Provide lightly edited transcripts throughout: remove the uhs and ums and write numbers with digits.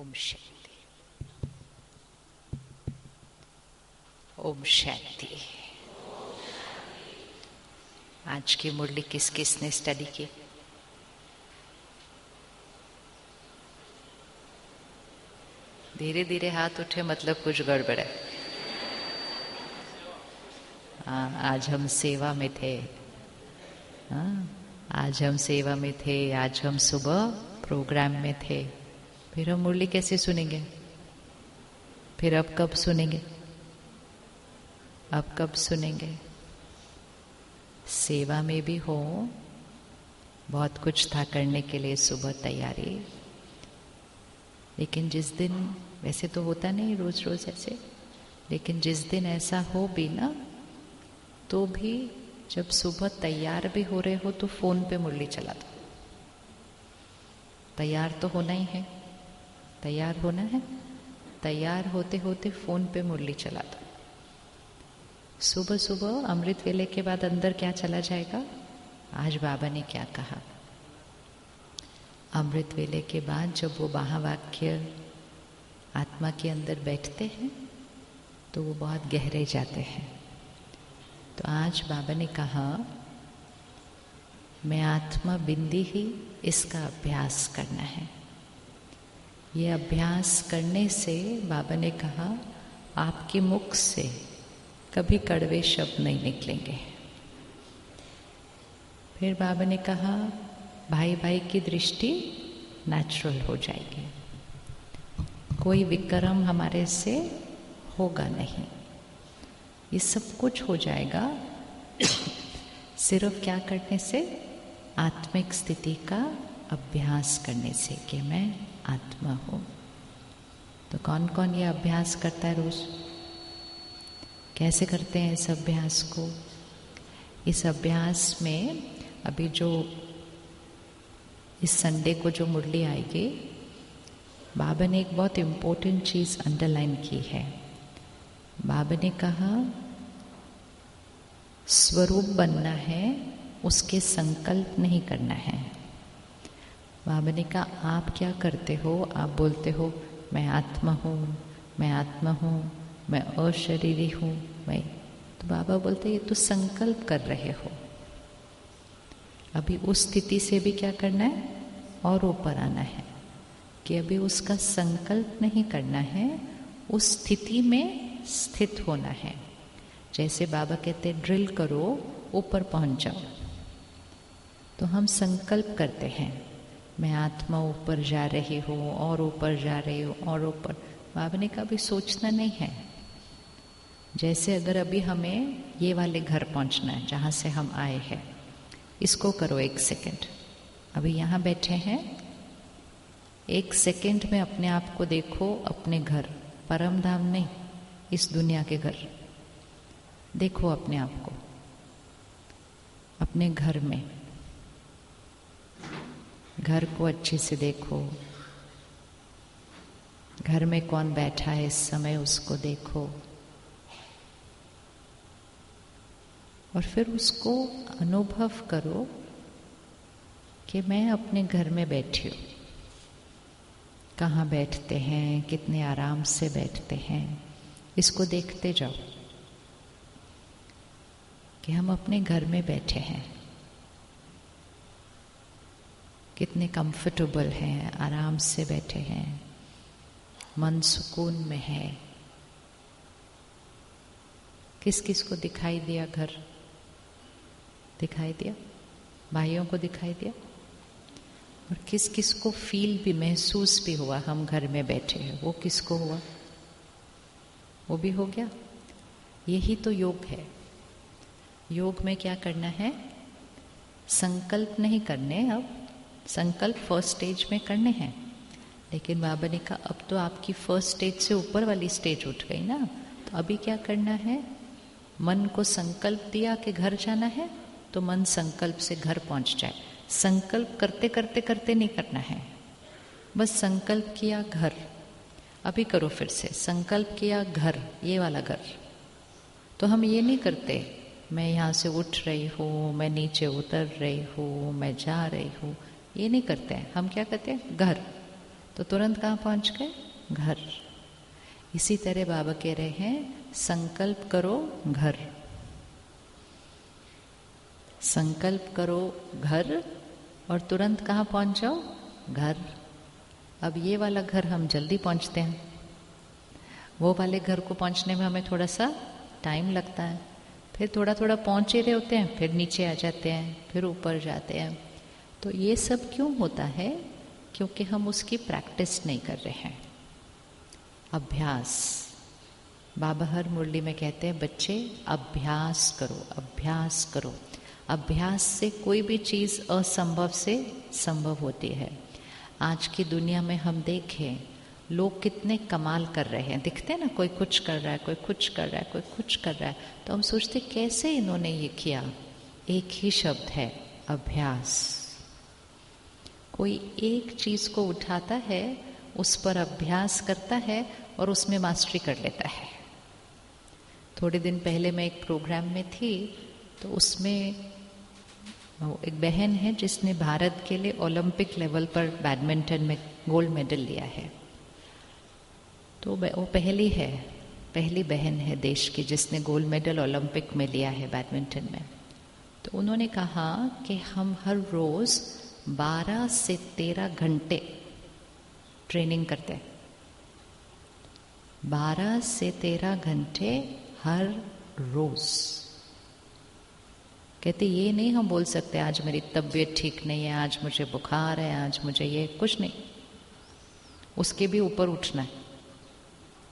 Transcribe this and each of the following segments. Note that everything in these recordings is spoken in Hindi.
ओम शांति। ओम शांति। आज की मुरली किस किस ने स्टडी की? धीरे धीरे हाथ उठे मतलब कुछ गड़बड़ है। आज हम सेवा में थे। आज हम सेवा में थे। आज हम सुबह प्रोग्राम में थे। फिर हम मुरली कैसे सुनेंगे? फिर अब कब सुनेंगे? अब कब सुनेंगे? सेवा में भी हो, बहुत कुछ था करने के लिए सुबह तैयारी, लेकिन जिस दिन, वैसे तो होता नहीं रोज रोज ऐसे, लेकिन जिस दिन ऐसा हो भी ना, तो भी जब सुबह तैयार भी हो रहे हो तो फोन पे मुरली चला दो। तैयार तो होना ही है, तैयार होना है, तैयार होते होते फोन पे मुरली चला दो। सुबह सुबह अमृत वेले के बाद अंदर क्या चला जाएगा? आज बाबा ने क्या कहा? अमृत वेले के बाद जब वो महावाक्य आत्मा के अंदर बैठते हैं तो वो बहुत गहरे जाते हैं। तो आज बाबा ने कहा, मैं आत्मा बिंदी ही, इसका अभ्यास करना है। ये अभ्यास करने से बाबा ने कहा, आपके मुख से कभी कड़वे शब्द नहीं निकलेंगे। फिर बाबा ने कहा, भाई भाई की दृष्टि नेचुरल हो जाएगी, कोई विक्रम हमारे से होगा नहीं। ये सब कुछ हो जाएगा सिर्फ क्या करने से? आत्मिक स्थिति का अभ्यास करने से कि मैं आत्मा हूँ। तो कौन कौन ये अभ्यास करता है रोज? कैसे करते हैं इस अभ्यास को? इस अभ्यास में अभी जो इस संडे को जो मुरली आएगी, बाबा ने एक बहुत इम्पोर्टेंट चीज़ अंडरलाइन की है। बाबा ने कहा, स्वरूप बनना है, उसके संकल्प नहीं करना है। बाबा ने कहा, आप क्या करते हो? आप बोलते हो मैं आत्मा हूँ, मैं आत्मा हूँ, मैं अशरीरी हूँ, मैं। तो बाबा बोलते ये तो संकल्प कर रहे हो। अभी उस स्थिति से भी क्या करना है? और ऊपर आना है कि अभी उसका संकल्प नहीं करना है, उस स्थिति में स्थित होना है। जैसे बाबा कहते ड्रिल करो, ऊपर पहुंच जाओ। तो हम संकल्प करते हैं, मैं आत्मा ऊपर जा रही हूँ और ऊपर जा रही हूँ और ऊपर। बाबा ने कहा अभी सोचना नहीं है। जैसे अगर अभी हमें ये वाले घर पहुंचना है जहाँ से हम आए हैं, इसको करो 1 सेकेंड। अभी यहाँ बैठे हैं, 1 सेकेंड में अपने आप को देखो, अपने घर, परम धाम नहीं, इस दुनिया के घर देखो अपने आप को, अपने घर में। घर को अच्छे से देखो, घर में कौन बैठा है इस समय उसको देखो, और फिर उसको अनुभव करो कि मैं अपने घर में बैठी हूँ। कहाँ बैठते हैं, कितने आराम से बैठते हैं, इसको देखते जाओ कि हम अपने घर में बैठे हैं, कितने कंफर्टेबल हैं, आराम से बैठे हैं, मन सुकून में है। किस किस को दिखाई दिया घर? दिखाई दिया? भाइयों को दिखाई दिया? और किस किस को फील भी, महसूस भी हुआ हम घर में बैठे हैं? वो किसको हुआ? वो भी हो गया। यही तो योग है। योग में क्या करना है? संकल्प नहीं करने। अब संकल्प फर्स्ट स्टेज में करने हैं, लेकिन बाबा ने कहा अब तो आपकी फर्स्ट स्टेज से ऊपर वाली स्टेज उठ गई ना, तो अभी क्या करना है? मन को संकल्प दिया कि घर जाना है, तो मन संकल्प से घर पहुंच जाए। संकल्प करते करते करते नहीं करना है, बस संकल्प किया घर। अभी करो फिर से, संकल्प किया घर, ये वाला घर। तो हम ये नहीं करते मैं यहाँ से उठ रही हूँ, मैं नीचे उतर रही हूँ, मैं जा रही हूँ, ये नहीं करते हैं। हम क्या करते हैं? घर। तो तुरंत कहाँ पहुँच गए? घर। इसी तरह बाबा कह रहे हैं संकल्प करो घर, संकल्प करो घर और तुरंत कहाँ पहुँच जाओ? घर। अब ये वाला घर हम जल्दी पहुँचते हैं, वो वाले घर को पहुँचने में हमें थोड़ा सा टाइम लगता है, फिर थोड़ा थोड़ा पहुँच ही रहे होते हैं, फिर नीचे आ जाते हैं, फिर ऊपर जाते हैं। तो ये सब क्यों होता है? क्योंकि हम उसकी प्रैक्टिस नहीं कर रहे हैं। अभ्यास। बाबा हर मुरली में कहते हैं बच्चे अभ्यास करो, अभ्यास करो। अभ्यास से कोई भी चीज़ असंभव से संभव होती है। आज की दुनिया में हम देखें लोग कितने कमाल कर रहे हैं, दिखते हैं ना, कोई कुछ कर रहा है, कोई कुछ कर रहा है, कोई कुछ कर रहा है, तो हम सोचते कैसे इन्होंने ये किया। एक ही शब्द है, अभ्यास। कोई एक चीज़ को उठाता है, उस पर अभ्यास करता है और उसमें मास्टरी कर लेता है। थोड़े दिन पहले मैं एक प्रोग्राम में थी, तो उसमें एक बहन है जिसने भारत के लिए ओलंपिक लेवल पर बैडमिंटन में गोल्ड मेडल लिया है। तो वो पहली बहन है देश की जिसने गोल्ड मेडल ओलंपिक में लिया है बैडमिंटन में। तो उन्होंने कहा कि हम हर रोज़ 12 से 13 घंटे ट्रेनिंग करते हैं। 12 से 13 घंटे हर रोज़। कहते ये नहीं हम बोल सकते आज मेरी तबीयत ठीक नहीं है, आज मुझे बुखार है, आज मुझे ये, कुछ नहीं, उसके भी ऊपर उठना है।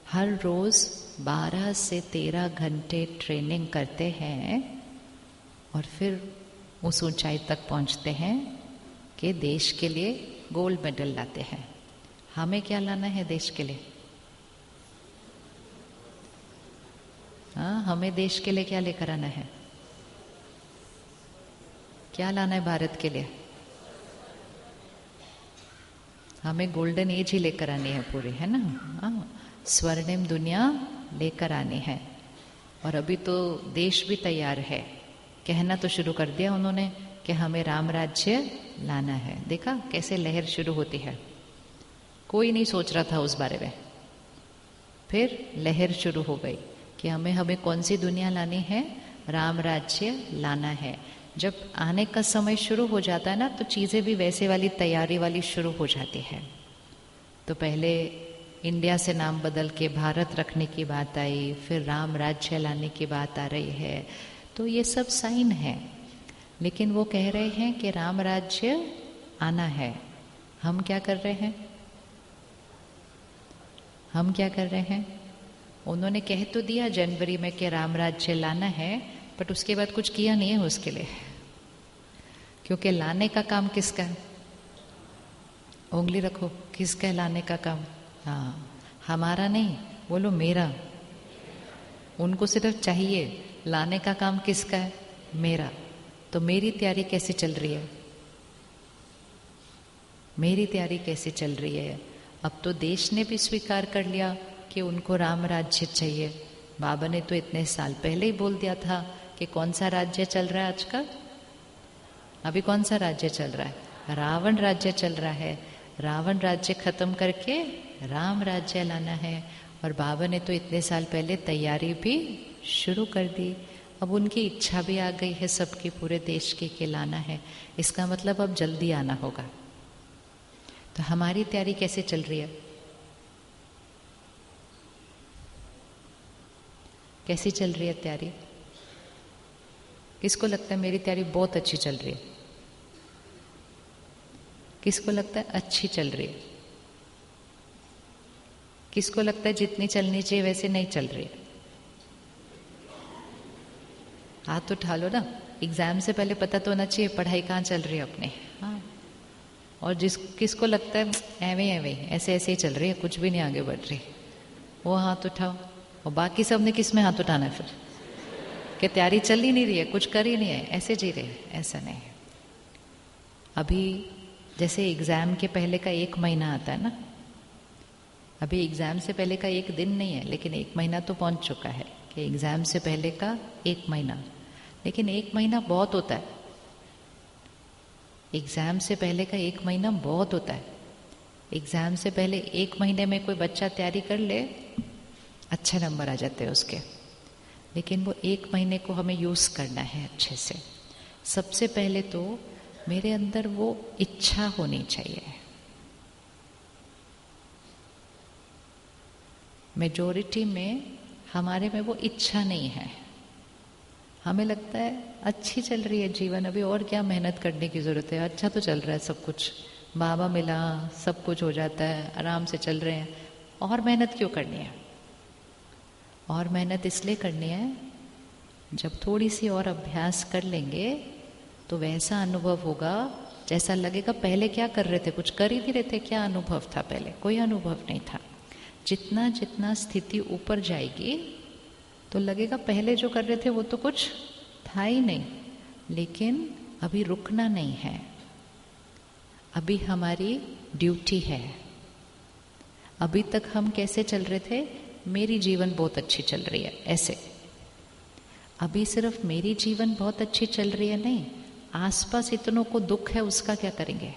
हर रोज़ 12 से 13 घंटे ट्रेनिंग करते हैं और फिर उस ऊंचाई तक पहुंचते हैं कि देश के लिए गोल्ड मेडल लाते हैं। हमें क्या लाना है देश के लिए? हाँ, हमें देश के लिए क्या लेकर आना है? क्या लाना है भारत के लिए? हमें गोल्डन एज ही लेकर आनी है पूरी, है ना? हाँ, स्वर्णिम दुनिया लेकर आनी है। और अभी तो देश भी तैयार है, कहना तो शुरू कर दिया उन्होंने कि हमें राम राज्य लाना है। देखा कैसे लहर शुरू होती है। कोई नहीं सोच रहा था उस बारे में, फिर लहर शुरू हो गई कि हमें कौन सी दुनिया लानी है? राम राज्य लाना है। जब आने का समय शुरू हो जाता है ना, तो चीज़ें भी वैसे वाली तैयारी वाली शुरू हो जाती है। तो पहले इंडिया से नाम बदल के भारत रखने की बात आई, फिर राम राज्य लाने की बात आ रही है। तो ये सब साइन है, लेकिन वो कह रहे हैं कि राम राज्य आना है। हम क्या कर रहे हैं? हम क्या कर रहे हैं? उन्होंने कह तो दिया जनवरी में कि राम राज्य लाना है, बट उसके बाद कुछ किया नहीं है उसके लिए। क्योंकि लाने का काम किसका है? उंगली रखो, किसका है लाने का काम? हाँ, हमारा नहीं, बोलो मेरा। उनको सिर्फ चाहिए, लाने का काम किसका है? मेरा। तो मेरी तैयारी कैसे चल रही है? मेरी तैयारी कैसे चल रही है? अब तो देश ने भी स्वीकार कर लिया कि उनको राम राज्य चाहिए। बाबा ने तो इतने साल पहले ही बोल दिया था कि कौन सा राज्य चल रहा है आजकल? अभी कौन सा राज्य चल रहा है? रावण राज्य चल रहा है। रावण राज्य खत्म करके राम राज्य लाना है। और बाबा ने तो इतने साल पहले तैयारी भी शुरू कर दी। अब उनकी इच्छा भी आ गई है सबकी, पूरे देश की, कि लाना है। इसका मतलब अब जल्दी आना होगा। तो हमारी तैयारी कैसे चल रही है? कैसी चल रही है तैयारी? किसको लगता है मेरी तैयारी बहुत अच्छी चल रही है? किसको लगता है अच्छी चल रही है? किसको लगता है जितनी चलनी चाहिए वैसे नहीं चल रही है? हाथ उठा लो ना। एग्जाम से पहले पता तो होना चाहिए पढ़ाई कहाँ चल रही है अपने। हाँ, और किसको लगता है एवे ऐसे ऐसे ही चल रही है, कुछ भी नहीं आगे बढ़ रही, वो हाथ उठाओ। और बाकी सब ने किस में हाथ उठाना है फिर? कि तैयारी चल ही नहीं रही है, कुछ कर ही नहीं है, ऐसे जी रहे। ऐसा नहीं है। अभी जैसे एग्ज़ाम के पहले का 1 महीना आता है ना, अभी एग्ज़ाम से पहले का 1 दिन नहीं है, लेकिन 1 महीना तो पहुंच चुका है कि एग्ज़ाम से पहले का 1 महीना। लेकिन 1 महीना बहुत होता है। एग्ज़ाम से पहले का 1 महीना बहुत होता है। एग्जाम से पहले 1 महीने में कोई बच्चा तैयारी कर ले, अच्छे नंबर आ जाते हैं उसके, लेकिन वो 1 महीने को हमें यूज करना है अच्छे से। सबसे पहले तो मेरे अंदर वो इच्छा होनी चाहिए। मेजॉरिटी में हमारे में वो इच्छा नहीं है। हमें लगता है अच्छी चल रही है जीवन, अभी और क्या मेहनत करने की जरूरत है, अच्छा तो चल रहा है सब कुछ, बाबा मिला, सब कुछ हो जाता है, आराम से चल रहे हैं, और मेहनत क्यों करनी है? और मेहनत इसलिए करनी है, जब थोड़ी सी और अभ्यास कर लेंगे तो वैसा अनुभव होगा जैसा लगेगा पहले क्या कर रहे थे, कुछ कर ही नहीं रहे थे, क्या अनुभव था पहले? कोई अनुभव नहीं था। जितना जितना स्थिति ऊपर जाएगी तो लगेगा पहले जो कर रहे थे वो तो कुछ था ही नहीं। लेकिन अभी रुकना नहीं है, अभी हमारी ड्यूटी है। अभी तक हम कैसे चल रहे थे? मेरी जीवन बहुत अच्छी चल रही है, ऐसे। अभी सिर्फ मेरी जीवन बहुत अच्छी चल रही है नहीं, आसपास इतनों को दुख है, उसका क्या करेंगे?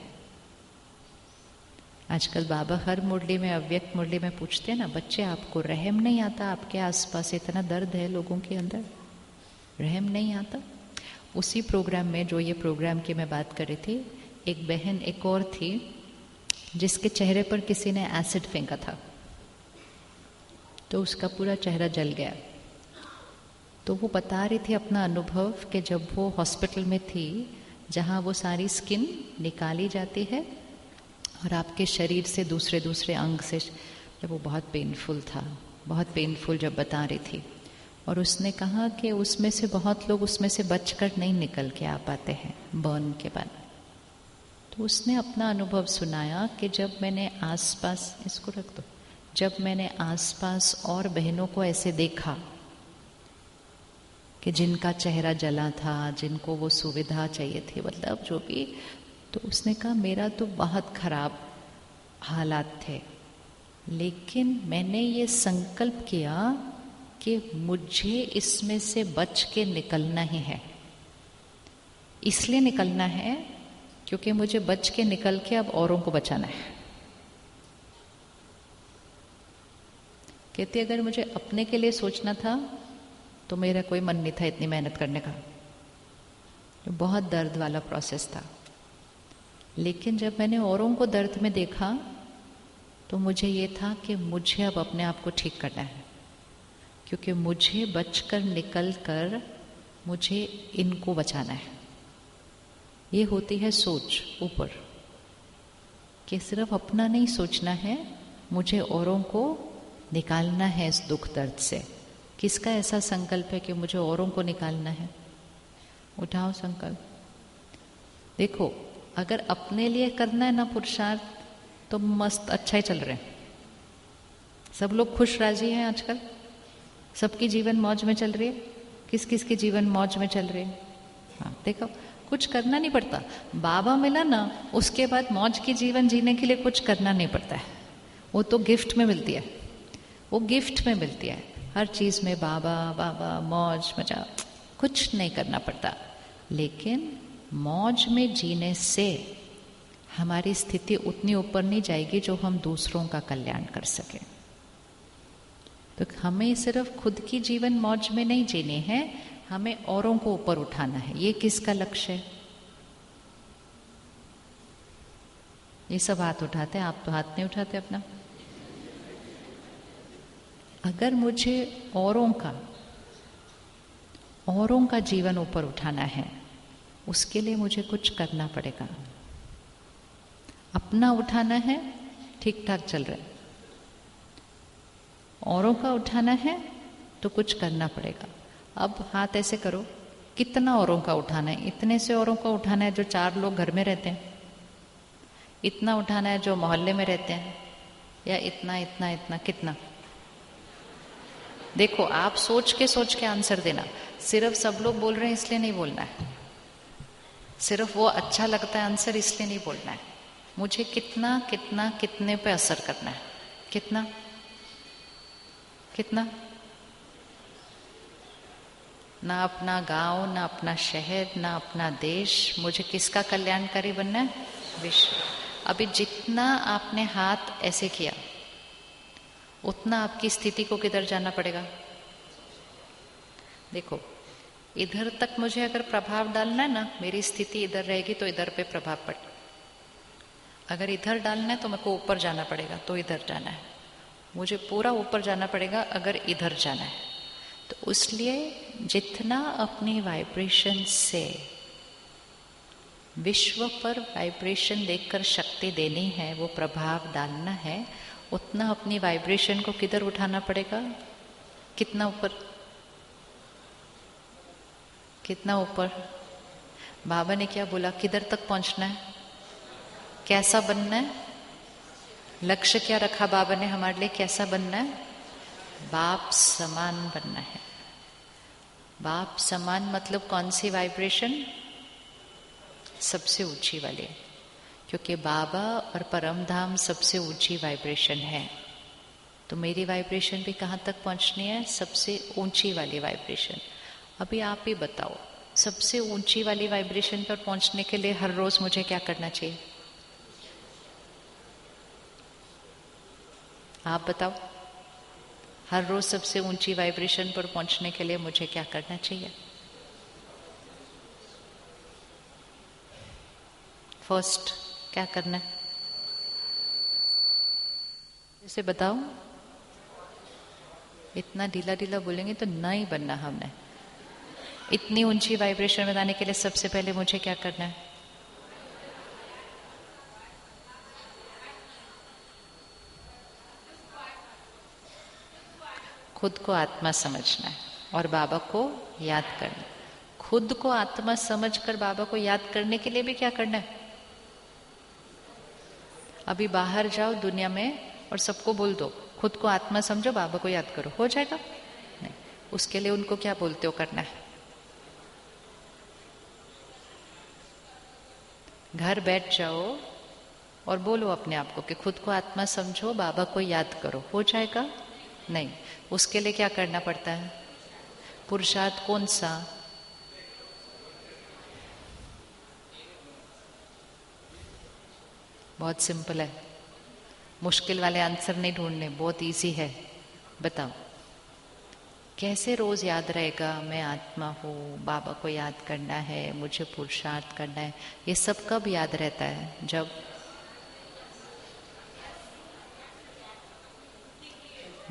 आजकल बाबा हर मुरली में, अव्यक्त मुरली में पूछते हैं ना, बच्चे आपको रहम नहीं आता? आपके आसपास इतना दर्द है लोगों के अंदर, रहम नहीं आता? उसी प्रोग्राम में, जो ये प्रोग्राम की मैं बात कर रही थी, एक बहन एक और थी जिसके चेहरे पर किसी ने एसिड फेंका था, तो उसका पूरा चेहरा जल गया। तो वो बता रही थी अपना अनुभव कि जब वो हॉस्पिटल में थी, जहाँ वो सारी स्किन निकाली जाती है और आपके शरीर से दूसरे दूसरे अंग से, जब वो बहुत पेनफुल था, बहुत पेनफुल जब बता रही थी। और उसने कहा कि उसमें से बहुत लोग उसमें से बचकर नहीं निकल के आ पाते हैं बर्न के बाद। तो उसने अपना अनुभव सुनाया कि जब मैंने आसपास, इसको रख दो, जब मैंने आसपास और बहनों को ऐसे देखा कि जिनका चेहरा जला था, जिनको वो सुविधा चाहिए थी, मतलब जो भी, तो उसने कहा मेरा तो बहुत खराब हालात थे, लेकिन मैंने ये संकल्प किया कि मुझे इसमें से बच के निकलना ही है। इसलिए निकलना है क्योंकि मुझे बच के निकल के अब औरों को बचाना है। कहते अगर मुझे अपने के लिए सोचना था तो मेरा कोई मन नहीं था इतनी मेहनत करने का, तो बहुत दर्द वाला प्रोसेस था। लेकिन जब मैंने औरों को दर्द में देखा तो मुझे ये था कि मुझे अब अपने आप को ठीक करना है, क्योंकि मुझे बचकर निकल कर मुझे इनको बचाना है। ये होती है सोच ऊपर, कि सिर्फ अपना नहीं सोचना है, मुझे औरों को निकालना है इस दुख दर्द से। किसका ऐसा संकल्प है कि मुझे औरों को निकालना है? उठाओ संकल्प। देखो, अगर अपने लिए करना है ना पुरुषार्थ, तो मस्त अच्छा ही चल रहे हैं, सब लोग खुश राजी हैं आजकल, सबकी जीवन मौज में चल रही है। किस किस की जीवन मौज में चल रही है? हाँ देखो, कुछ करना नहीं पड़ता। बाबा मिला ना, उसके बाद मौज की जीवन जीने के लिए कुछ करना नहीं पड़ता है, वो तो गिफ्ट में मिलती है, वो गिफ्ट में मिलती है। हर चीज में बाबा बाबा, मौज मजा, कुछ नहीं करना पड़ता। लेकिन मौज में जीने से हमारी स्थिति उतनी ऊपर नहीं जाएगी जो हम दूसरों का कल्याण कर सके। तो हमें सिर्फ खुद की जीवन मौज में नहीं जीनी है, हमें औरों को ऊपर उठाना है। ये किसका लक्ष्य है? ये सब हाथ उठाते हैं, आप तो हाथ नहीं उठाते अपना। अगर मुझे औरों का जीवन ऊपर उठाना है, उसके लिए मुझे कुछ करना पड़ेगा। अपना उठाना है, ठीक ठाक चल रहा है, औरों का उठाना है तो कुछ करना पड़ेगा। अब हाथ ऐसे करो, कितना औरों का उठाना है? इतने से औरों का उठाना है जो 4 लोग घर में रहते हैं, इतना उठाना है जो मोहल्ले में रहते हैं, या इतना इतना इतना, कितना? देखो, आप सोच के आंसर देना। सिर्फ सब लोग बोल रहे हैं इसलिए नहीं बोलना है, सिर्फ वो अच्छा लगता है आंसर इसलिए नहीं बोलना है। मुझे कितना कितना कितने पे असर करना है? कितना कितना? ना अपना गांव, ना अपना शहर, ना अपना देश, मुझे किसका कल्याणकारी बनना है? विश्व। अभी जितना आपने हाथ ऐसे किया उतना आपकी स्थिति को किधर जाना पड़ेगा? देखो, इधर तक मुझे अगर प्रभाव डालना है ना, मेरी स्थिति इधर रहेगी तो इधर पे प्रभाव पड़े। अगर इधर डालना है तो मेरे को ऊपर जाना पड़ेगा, तो इधर जाना है। मुझे पूरा ऊपर जाना पड़ेगा अगर इधर जाना है। तो इसलिए जितना अपनी वाइब्रेशन से विश्व पर वाइब्रेशन देकर शक्ति देनी है, वो प्रभाव डालना है, उतना अपनी वाइब्रेशन को किधर उठाना पड़ेगा? कितना ऊपर? कितना ऊपर? बाबा ने क्या बोला? किधर तक पहुंचना है? कैसा बनना है? लक्ष्य क्या रखा बाबा ने हमारे लिए? कैसा बनना है? बाप समान बनना है। बाप समान मतलब कौन सी वाइब्रेशन? सबसे ऊंची वाली, क्योंकि बाबा और परम धाम सबसे ऊंची वाइब्रेशन है। तो मेरी वाइब्रेशन भी कहाँ तक पहुंचनी है? सबसे ऊंची वाली वाइब्रेशन। अभी आप ही बताओ, सबसे ऊंची वाली वाइब्रेशन पर पहुंचने के लिए हर रोज मुझे क्या करना चाहिए? आप बताओ, हर रोज सबसे ऊंची वाइब्रेशन पर पहुंचने के लिए मुझे क्या करना चाहिए? फर्स्ट क्या करना है? इसे बताओ। इतना ढीला ढीला बोलेंगे तो नहीं बनना हमने। इतनी ऊंची वाइब्रेशन में आने के लिए सबसे पहले मुझे क्या करना है? खुद को आत्मा समझना है और बाबा को याद करना। खुद को आत्मा समझकर बाबा को याद करने के लिए भी क्या करना है? अभी बाहर जाओ दुनिया में और सबको बोल दो खुद को आत्मा समझो, बाबा को याद करो, हो जाएगा? नहीं। उसके लिए उनको क्या बोलते हो करना है? घर बैठ जाओ और बोलो अपने आप को कि खुद को आत्मा समझो, बाबा को याद करो, हो जाएगा? नहीं। उसके लिए क्या करना पड़ता है? पुरुषार्थ कौन सा? बहुत सिंपल है, मुश्किल वाले आंसर नहीं ढूंढने, बहुत इजी है। बताओ कैसे रोज याद रहेगा? मैं आत्मा हूँ, बाबा को याद करना है, मुझे पुरुषार्थ करना है। ये सब कब याद रहता है?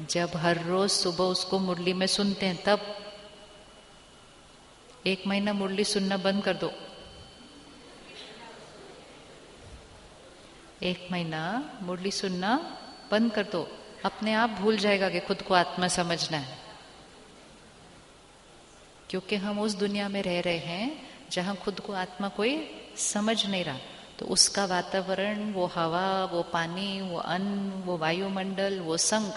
जब हर रोज सुबह उसको मुरली में सुनते हैं तब। 1 महीना मुरली सुनना बंद कर दो, 1 महीना मुरली सुनना बंद कर दो, अपने आप भूल जाएगा कि खुद को आत्मा समझना है। क्योंकि हम उस दुनिया में रह रहे हैं जहां खुद को आत्मा कोई समझ नहीं रहा। तो उसका वातावरण, वो हवा, वो पानी, वो अन्न, वो वायुमंडल, वो संग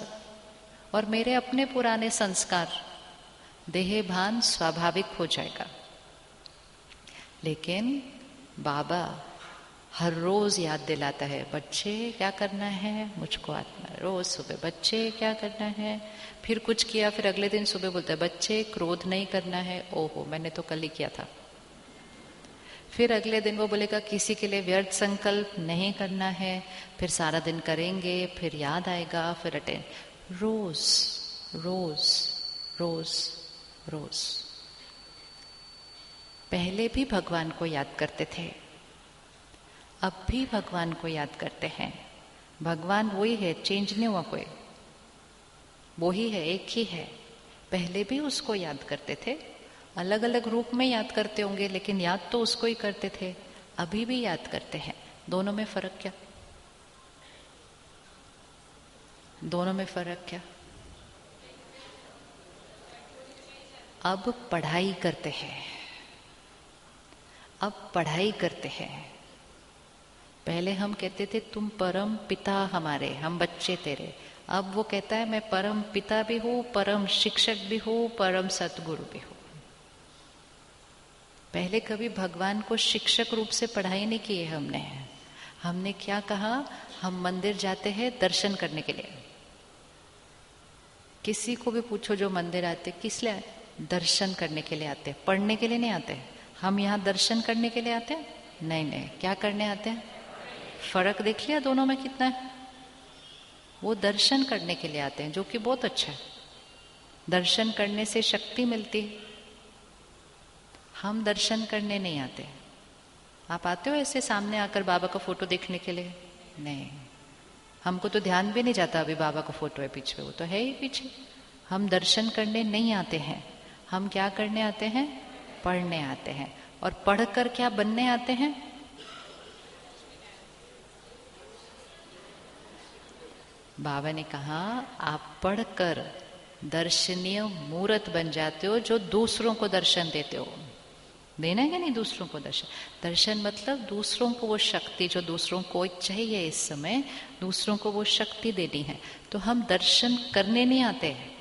और मेरे अपने पुराने संस्कार, देह भान स्वाभाविक हो जाएगा। लेकिन बाबा हर रोज याद दिलाता है, बच्चे क्या करना है? मुझको आत्मा। रोज सुबह बच्चे क्या करना है? फिर कुछ किया, फिर अगले दिन सुबह बोलता है बच्चे क्रोध नहीं करना है। ओहो, मैंने तो कल ही किया था। फिर अगले दिन वो बोलेगा किसी के लिए व्यर्थ संकल्प नहीं करना है। फिर सारा दिन करेंगे, फिर याद आएगा, फिर अटेंड। रोज रोज रोज रोज। पहले भी भगवान को याद करते थे, अब भी भगवान को याद करते हैं। भगवान वही है, चेंज नहीं हुआ कोई, वो ही है, एक ही है। पहले भी उसको याद करते थे, अलग अलग रूप में याद करते होंगे, लेकिन याद तो उसको ही करते थे, अभी भी याद करते हैं। दोनों में फर्क क्या? दोनों में फर्क क्या? अब पढ़ाई करते हैं, अब पढ़ाई करते हैं। पहले हम कहते थे तुम परम पिता हमारे, हम बच्चे तेरे। अब वो कहता है मैं परम पिता भी हूं, परम शिक्षक भी हूं, परम सतगुरु भी हूं। पहले कभी भगवान को शिक्षक रूप से पढ़ाई नहीं की है हमने। हमने क्या कहा? हम मंदिर जाते हैं दर्शन करने के लिए। किसी को भी पूछो जो मंदिर आते, किस लिए? दर्शन करने के लिए आते, पढ़ने के लिए नहीं आते। हम यहाँ दर्शन करने के लिए आते हैं? नहीं नहीं, क्या करने आते हैं? फर्क देख लिया दोनों में कितना है। वो दर्शन करने के लिए आते हैं, जो कि बहुत अच्छा है। दर्शन करने से शक्ति मिलती है। हम दर्शन करने नहीं आते। आप आते हो ऐसे सामने आकर बाबा का फोटो देखने के लिए? नहीं, हमको तो ध्यान भी नहीं जाता अभी बाबा का फोटो है पीछे, वो तो है ही पीछे। हम दर्शन करने नहीं आते हैं। हम क्या करने आते हैं? पढ़ने आते हैं। और पढ़कर क्या बनने आते हैं? बाबा ने कहा आप पढ़कर दर्शनीय मूर्त बन जाते हो, जो दूसरों को दर्शन देते हो। देना है नहीं दूसरों को दर्शन? दर्शन मतलब दूसरों को वो शक्ति जो दूसरों को चाहिए इस समय, दूसरों को वो शक्ति देनी है। तो हम दर्शन करने नहीं आते हैं,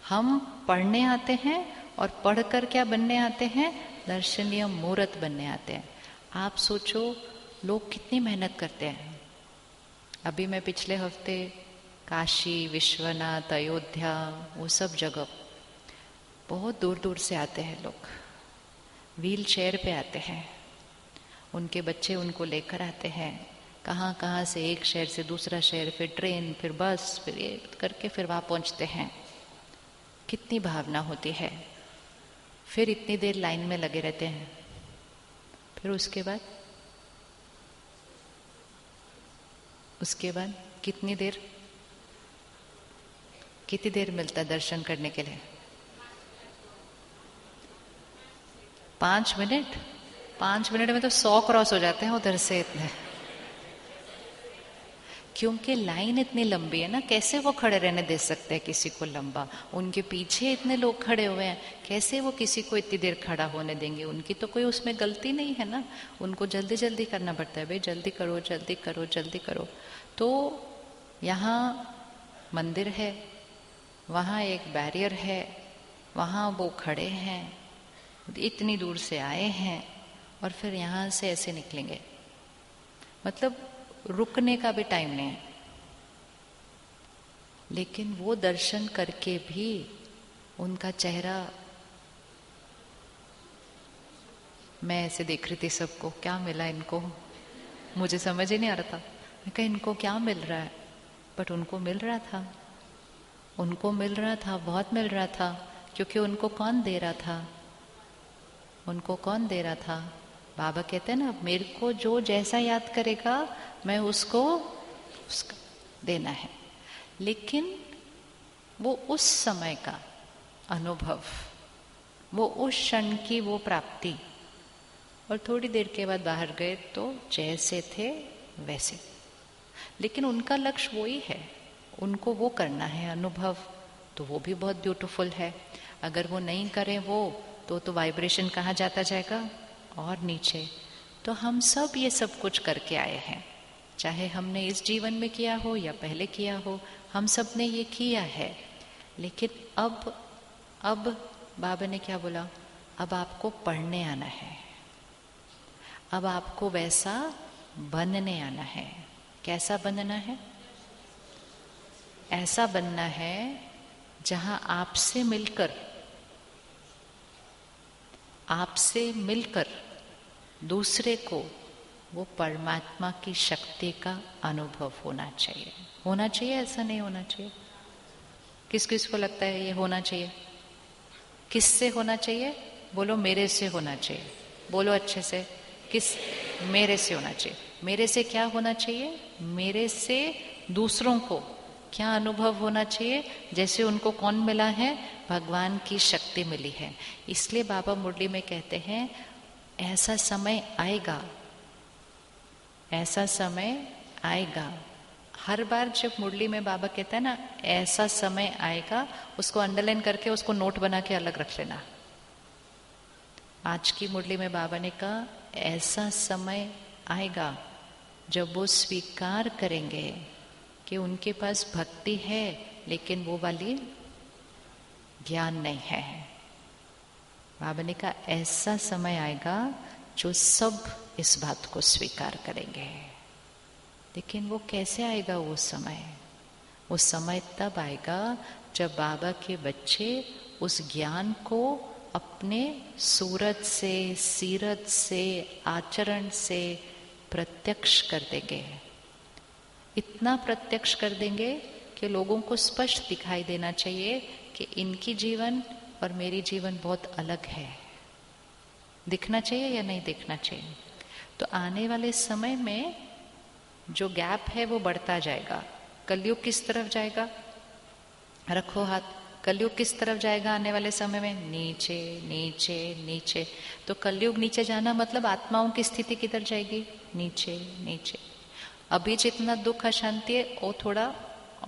हम पढ़ने आते हैं। और पढ़कर क्या बनने आते हैं? दर्शनीय मूर्त बनने आते हैं। आप सोचो लोग कितनी मेहनत करते हैं। अभी मैं पिछले हफ्ते काशी, विश्वनाथ, अयोध्या, वो सब जगह बहुत दूर दूर से आते हैं लोग। व्हील चेयर पे आते हैं, उनके बच्चे उनको लेकर आते हैं। कहाँ कहाँ से, एक शहर से दूसरा शहर, फिर ट्रेन, फिर बस, फिर ये करके फिर वहाँ पहुँचते हैं। कितनी भावना होती है। फिर इतनी देर लाइन में लगे रहते हैं। फिर उसके बाद कितनी देर मिलता है दर्शन करने के लिए? 5 मिनट। 5 मिनट में तो 100 क्रॉस हो जाते हैं उधर से इतने। क्योंकि लाइन इतनी लंबी है ना, कैसे वो खड़े रहने दे सकते हैं किसी को लंबा? उनके पीछे इतने लोग खड़े हुए हैं, कैसे वो किसी को इतनी देर खड़ा होने देंगे? उनकी तो कोई उसमें गलती नहीं है ना। उनको जल्दी जल्दी करना पड़ता है, भाई जल्दी करो जल्दी करो जल्दी करो। तो यहाँ मंदिर है, वहाँ एक बैरियर है, वहाँ वो खड़े हैं, इतनी दूर से आए हैं, और फिर यहाँ से ऐसे निकलेंगे। मतलब रुकने का भी टाइम नहीं है। लेकिन वो दर्शन करके भी उनका चेहरा, मैं ऐसे देख रही थी सबको, क्या मिला इनको, मुझे समझ ही नहीं आ रहा था। मैं कहा इनको क्या मिल रहा है? बट उनको मिल रहा था, उनको मिल रहा था, बहुत मिल रहा था। क्योंकि उनको कौन दे रहा था? उनको कौन दे रहा था? बाबा कहते हैं ना, मेरे को जो जैसा याद करेगा मैं उसको उसका देना है। लेकिन वो उस समय का अनुभव, वो उस क्षण की वो प्राप्ति, और थोड़ी देर के बाद बाहर गए तो जैसे थे वैसे। लेकिन उनका लक्ष्य वही है, उनको वो करना है अनुभव। तो वो भी बहुत ब्यूटीफुल है। अगर वो नहीं करें वो, तो वाइब्रेशन कहाँ जाता जाएगा? और नीचे। तो हम सब ये सब कुछ करके आए हैं, चाहे हमने इस जीवन में किया हो या पहले किया हो, हम सब ने ये किया है। लेकिन अब बाबा ने क्या बोला? अब आपको पढ़ने आना है, अब आपको वैसा बनने आना है। कैसा बनना है? ऐसा बनना है जहां आपसे मिलकर दूसरे को वो परमात्मा की शक्ति का अनुभव होना चाहिए। होना चाहिए, ऐसा नहीं होना चाहिए? किस किस को लगता है ये होना चाहिए? किससे होना चाहिए? बोलो मेरे से होना चाहिए। बोलो अच्छे से, किस? मेरे से होना चाहिए। मेरे से क्या होना चाहिए? मेरे से दूसरों को क्या अनुभव होना चाहिए? जैसे उनको कौन मिला है? भगवान की शक्ति मिली है। इसलिए बाबा मुरली में कहते हैं ऐसा समय आएगा, ऐसा समय आएगा। हर बार जब मुरली में बाबा कहता है ना ऐसा समय आएगा, उसको अंडरलाइन करके उसको नोट बना के अलग रख लेना। आज की मुरली में बाबा ने कहा ऐसा समय आएगा जब वो स्वीकार करेंगे कि उनके पास भक्ति है लेकिन वो वाली ज्ञान नहीं है। बाबा ने कहा ऐसा समय आएगा जो सब इस बात को स्वीकार करेंगे। लेकिन वो कैसे आएगा वो समय? वो समय तब आएगा जब बाबा के बच्चे उस ज्ञान को अपने सूरत से, सीरत से, आचरण से प्रत्यक्ष कर देंगे, इतना प्रत्यक्ष कर देंगे कि लोगों को स्पष्ट दिखाई देना चाहिए कि इनकी जीवन और मेरी जीवन बहुत अलग है। दिखना चाहिए या नहीं दिखना चाहिए? तो आने वाले समय में जो गैप है वो बढ़ता जाएगा। कलयुग किस तरफ जाएगा? रखो हाथ। कलयुग किस तरफ जाएगा आने वाले समय में? नीचे नीचे नीचे। तो कलयुग नीचे जाना मतलब आत्माओं की स्थिति किधर जाएगी? नीचे नीचे। अभी जितना दुख अशांति है वो थोड़ा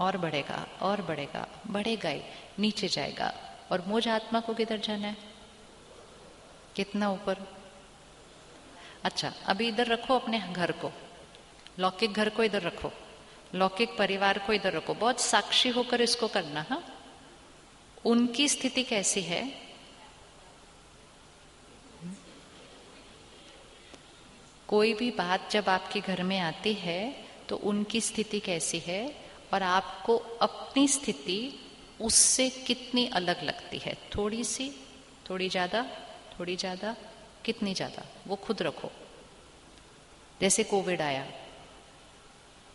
और बढ़ेगा और बढ़ेगा, बढ़ेगा ही, नीचे जाएगा। और मुझ आत्मा को किधर जाना है? कितना ऊपर? अच्छा, अभी इधर रखो अपने घर को, लौकिक घर को इधर रखो, लौकिक परिवार को इधर रखो, बहुत साक्षी होकर इसको करना। हाँ, उनकी स्थिति कैसी है? कोई भी बात जब आपके घर में आती है तो उनकी स्थिति कैसी है और आपको अपनी स्थिति उससे कितनी अलग लगती है? थोड़ी सी, थोड़ी ज्यादा, थोड़ी ज्यादा, कितनी ज्यादा, वो खुद रखो। जैसे कोविड आया,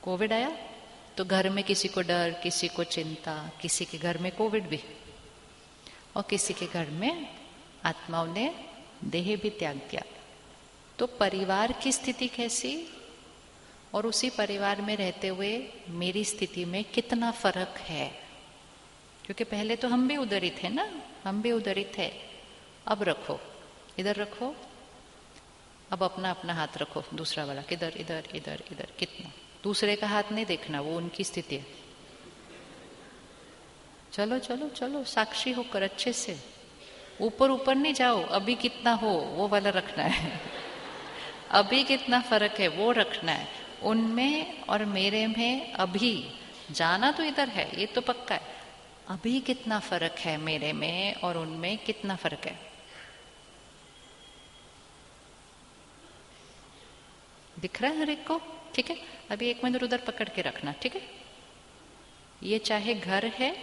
कोविड आया तो घर में किसी को डर, किसी को चिंता, किसी के घर में कोविड भी और किसी के घर में आत्माओं ने देह भी त्याग दिया। तो परिवार की स्थिति कैसी और उसी परिवार में रहते हुए मेरी स्थिति में कितना फर्क है? क्योंकि पहले तो हम भी उधर ही थे ना, हम भी उधर ही थे। अब रखो, इधर रखो, अब अपना अपना हाथ रखो, दूसरा वाला किधर? इधर इधर इधर। कितना? दूसरे का हाथ नहीं देखना, वो उनकी स्थिति है। चलो चलो चलो, साक्षी होकर अच्छे से। ऊपर ऊपर नहीं जाओ, अभी कितना हो वो वाला रखना है। अभी कितना फर्क है वो रखना है। उनमें और मेरे में अभी जाना तो इधर है, ये तो पक्का है। अभी कितना फर्क है मेरे में और उनमें कितना फर्क है? दिख रहा है हर एक को? ठीक है, अभी एक मिनट उधर पकड़ के रखना, ठीक है? ये चाहे घर है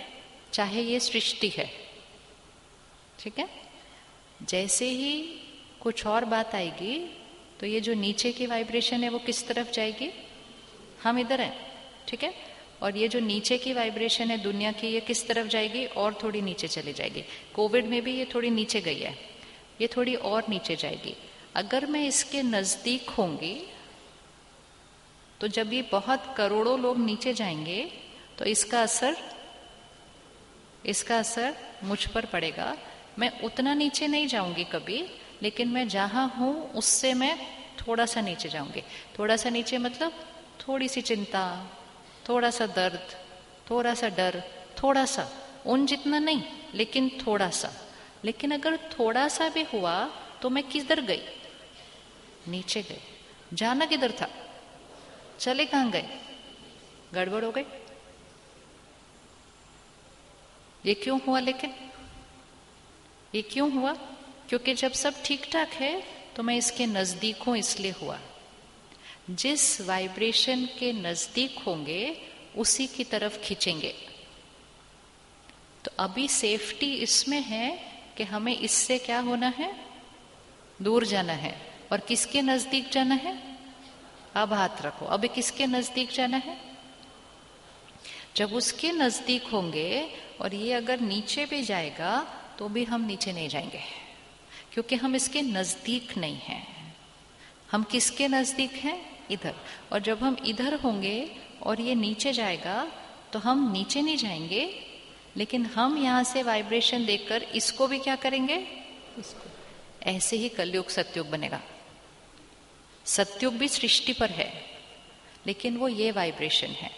चाहे ये सृष्टि है, ठीक है? जैसे ही कुछ और बात आएगी तो ये जो नीचे की वाइब्रेशन है वो किस तरफ जाएगी? हम इधर हैं, ठीक है? और ये जो नीचे की वाइब्रेशन है दुनिया की, ये किस तरफ जाएगी? और थोड़ी नीचे चली जाएगी। कोविड में भी ये थोड़ी नीचे गई है, ये थोड़ी और नीचे जाएगी। अगर मैं इसके नजदीक होंगी तो जब ये बहुत करोड़ों लोग नीचे जाएंगे तो इसका असर मुझ पर पड़ेगा। मैं उतना नीचे नहीं जाऊंगी कभी, लेकिन मैं जहां हूं उससे मैं थोड़ा सा नीचे जाऊंगी। थोड़ा सा नीचे मतलब थोड़ी सी चिंता, थोड़ा सा दर्द, थोड़ा सा डर, थोड़ा सा, उन जितना नहीं लेकिन थोड़ा सा। लेकिन अगर थोड़ा सा भी हुआ तो मैं किधर गई? नीचे गई। जाना किधर था? चले कहां गए? गड़बड़ हो गई। ये क्यों हुआ? लेकिन ये क्यों हुआ? क्योंकि जब सब ठीक ठाक है तो मैं इसके नजदीक हूं, इसलिए हुआ। जिस वाइब्रेशन के नजदीक होंगे उसी की तरफ खींचेंगे। तो अभी सेफ्टी इसमें है कि हमें इससे क्या होना है? दूर जाना है। और किसके नजदीक जाना है? अब हाथ रखो, अभी किसके नजदीक जाना है? जब उसके नजदीक होंगे और ये अगर नीचे भी जाएगा तो भी हम नीचे नहीं जाएंगे, क्योंकि हम इसके नजदीक नहीं हैं। हम किसके नजदीक हैं? इधर। और जब हम इधर होंगे और ये नीचे जाएगा तो हम नीचे नहीं जाएंगे, लेकिन हम यहां से वाइब्रेशन देकर इसको भी क्या करेंगे? इसको। ऐसे ही कलयुग सतयुग बनेगा। सतयुग भी सृष्टि पर है लेकिन वो ये वाइब्रेशन है।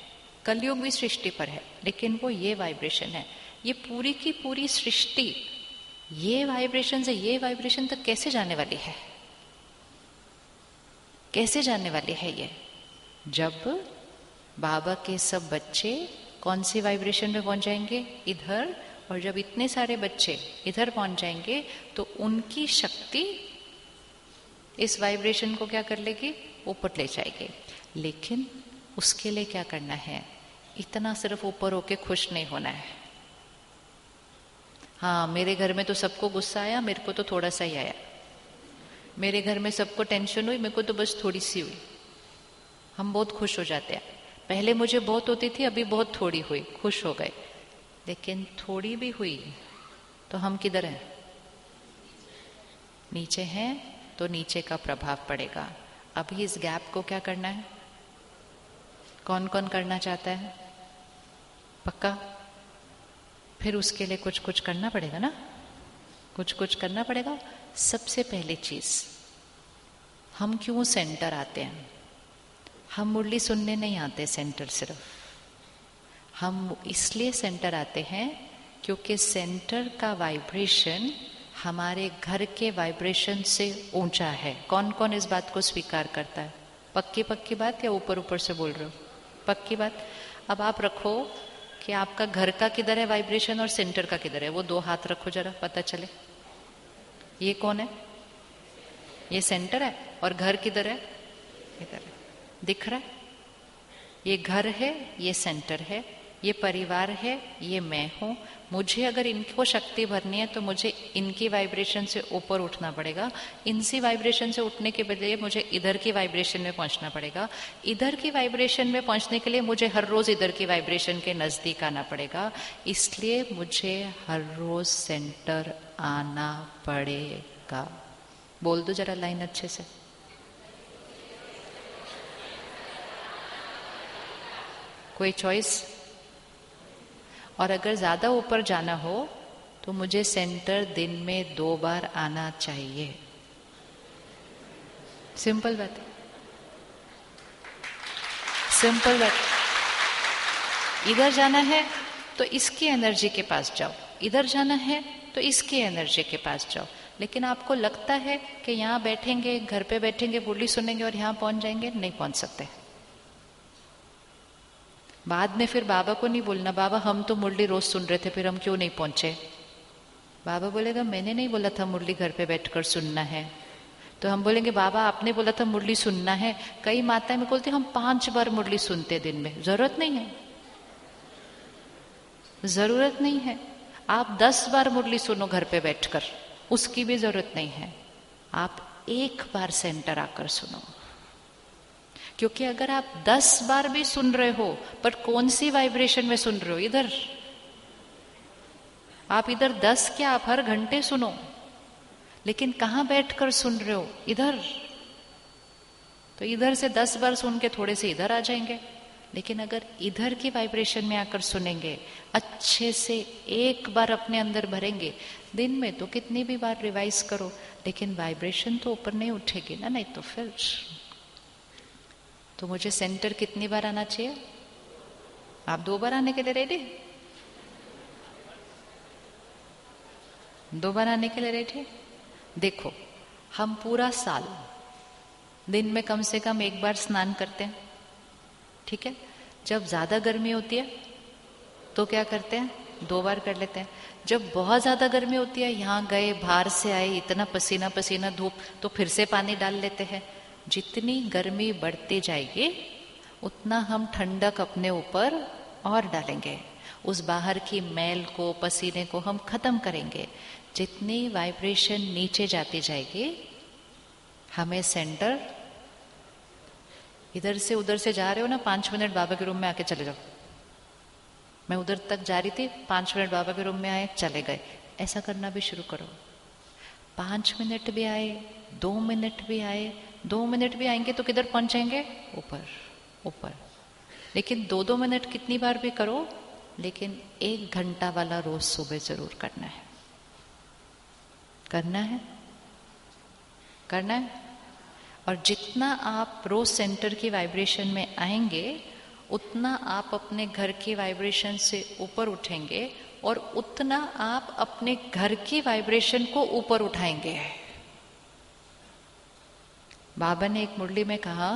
कलयुग भी सृष्टि पर है लेकिन वो ये वाइब्रेशन है। ये पूरी की पूरी सृष्टि ये वाइब्रेशन से ये वाइब्रेशन तक कैसे जाने वाली है? कैसे जाने वाली है ये? जब बाबा के सब बच्चे कौन सी वाइब्रेशन में पहुंच जाएंगे? इधर। और जब इतने सारे बच्चे इधर पहुंच जाएंगे तो उनकी शक्ति इस वाइब्रेशन को क्या कर लेगी? ऊपर ले जाएगी। लेकिन उसके लिए क्या करना है? इतना सिर्फ ऊपर होके खुश नहीं होना है। हाँ, मेरे घर में तो सबको गुस्सा आया, मेरे को तो थोड़ा सा ही आया। मेरे घर में सबको टेंशन हुई, मेरे को तो बस थोड़ी सी हुई। हम बहुत खुश हो जाते हैं। पहले मुझे बहुत होती थी, अभी बहुत थोड़ी हुई, खुश हो गए। लेकिन थोड़ी भी हुई तो हम किधर हैं? नीचे हैं, तो नीचे का प्रभाव पड़ेगा। अभी इस गैप को क्या करना है? कौन कौन करना चाहता है? पक्का? फिर उसके लिए कुछ कुछ करना पड़ेगा ना, कुछ कुछ करना पड़ेगा। सबसे पहली चीज, हम क्यों सेंटर आते हैं? हम मुरली सुनने नहीं आते सेंटर, सिर्फ हम इसलिए सेंटर आते हैं क्योंकि सेंटर का वाइब्रेशन हमारे घर के वाइब्रेशन से ऊंचा है। कौन कौन इस बात को स्वीकार करता है? पक्की पक्की बात या ऊपर ऊपर से बोल रहे हो? पक्की बात। अब आप रखो कि आपका घर का किधर है वाइब्रेशन और सेंटर का किधर है, वो दो हाथ रखो जरा, पता चले। ये कौन है? ये सेंटर है। और घर किधर है? इधर है। दिख रहा है? ये घर है, ये सेंटर है, ये परिवार है, ये मैं हूं। मुझे अगर इनको शक्ति भरनी है तो मुझे इनकी वाइब्रेशन से ऊपर उठना पड़ेगा। इनसी वाइब्रेशन से उठने के बजाय मुझे इधर की वाइब्रेशन में पहुंचना पड़ेगा। इधर की वाइब्रेशन में पहुंचने के लिए मुझे हर रोज इधर की वाइब्रेशन के नजदीक आना पड़ेगा। इसलिए मुझे हर रोज सेंटर आना पड़ेगा। बोल दो जरा लाइन अच्छे से। कोई चॉइस? और अगर ज्यादा ऊपर जाना हो तो मुझे सेंटर दिन में 2 बार आना चाहिए। सिंपल बात है, सिंपल बात। इधर जाना है तो इसकी एनर्जी के पास जाओ, इधर जाना है तो इसकी एनर्जी के पास जाओ। लेकिन आपको लगता है कि यहाँ बैठेंगे, घर पे बैठेंगे, मुरली सुनेंगे और यहाँ पहुंच जाएंगे, नहीं पहुंच सकते। बाद में फिर बाबा को नहीं बोलना, बाबा हम तो मुरली रोज सुन रहे थे, फिर हम क्यों नहीं पहुंचे? बाबा बोलेगा मैंने नहीं बोला था मुरली घर पे बैठकर सुनना है। तो हम बोलेंगे बाबा आपने बोला था मुरली सुनना है। कई माताएं में बोलती हम 5 बार मुरली सुनते दिन में। जरूरत नहीं है, जरूरत नहीं है। आप 10 बार मुरली सुनो घर पे बैठकर, उसकी भी जरूरत नहीं है। आप 1 बार सेंटर आकर सुनो। क्योंकि अगर आप 10 बार भी सुन रहे हो, पर कौन सी वाइब्रेशन में सुन रहे हो? इधर। आप इधर 10 क्या, आप हर घंटे सुनो, लेकिन कहां बैठकर सुन रहे हो? इधर। तो इधर से 10 बार सुन के थोड़े से इधर आ जाएंगे। लेकिन अगर इधर की वाइब्रेशन में आकर सुनेंगे, अच्छे से 1 बार अपने अंदर भरेंगे, दिन में तो कितनी भी बार रिवाइज करो, लेकिन वाइब्रेशन तो ऊपर नहीं उठेगी ना। नहीं तो फिर तो मुझे सेंटर कितनी बार आना चाहिए? आप 2 बार आने के लिए रेडी? 2 बार आने के लिए रेडी? देखो, हम पूरा साल दिन में कम से कम 1 बार स्नान करते हैं, ठीक है? जब ज्यादा गर्मी होती है तो क्या करते हैं? 2 बार कर लेते हैं। जब बहुत ज्यादा गर्मी होती है, यहाँ गए, बाहर से आए, इतना पसीना पसीना, धूप, तो फिर से पानी डाल लेते हैं। जितनी गर्मी बढ़ती जाएगी उतना हम ठंडक अपने ऊपर और डालेंगे। उस बाहर की मैल को, पसीने को हम खत्म करेंगे। जितनी वाइब्रेशन नीचे जाती जाएगी, हमें सेंटर, इधर से उधर से जा रहे हो ना, 5 मिनट बाबा के रूम में आके चले जाओ। मैं उधर तक जा रही थी, 5 मिनट बाबा के रूम में आए, चले गए। ऐसा करना भी शुरू करो। 5 मिनट भी आए, 2 मिनट भी आए, 2 मिनट भी आएंगे तो किधर पहुंचेंगे? ऊपर, ऊपर। लेकिन 2-2 मिनट कितनी बार भी करो, लेकिन 1 घंटा वाला रोज सुबह जरूर करना है। करना है, करना है। और जितना आप रोज सेंटर की वाइब्रेशन में आएंगे, उतना आप अपने घर की वाइब्रेशन से ऊपर उठेंगे और उतना आप अपने घर की वाइब्रेशन को ऊपर उठाएंगे। बाबा ने एक मुरली में कहा,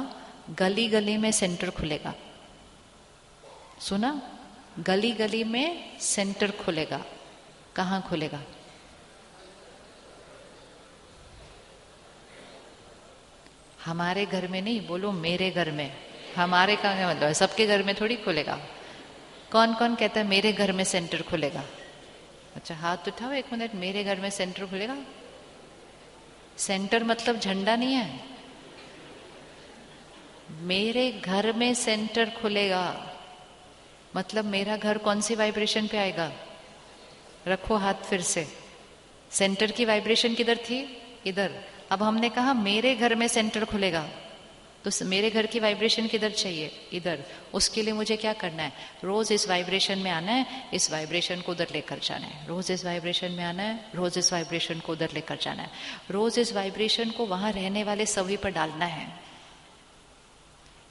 गली गली में सेंटर खुलेगा। सुना? गली गली में सेंटर खुलेगा। कहाँ खुलेगा? हमारे घर में नहीं, बोलो मेरे घर में। हमारे का क्या मतलब है? सबके घर में थोड़ी खुलेगा। कौन कौन कहता है मेरे घर में सेंटर खुलेगा? अच्छा हाथ उठाओ 1 मिनट। मेरे घर में सेंटर खुलेगा। सेंटर मतलब झंडा नहीं है। मेरे घर में सेंटर खुलेगा, मतलब मेरा घर कौन सी वाइब्रेशन पे आएगा? रखो हाथ फिर से। सेंटर की वाइब्रेशन किधर थी? इधर। अब हमने कहा मेरे घर में सेंटर खुलेगा, तो मेरे घर की वाइब्रेशन किधर चाहिए? इधर। उसके लिए मुझे क्या करना है? रोज इस वाइब्रेशन में आना है, इस वाइब्रेशन को उधर लेकर जाना है। रोज इस वाइब्रेशन में आना है, रोज इस वाइब्रेशन को उधर लेकर जाना है। रोज इस वाइब्रेशन को वहां रहने वाले सभी पर डालना है।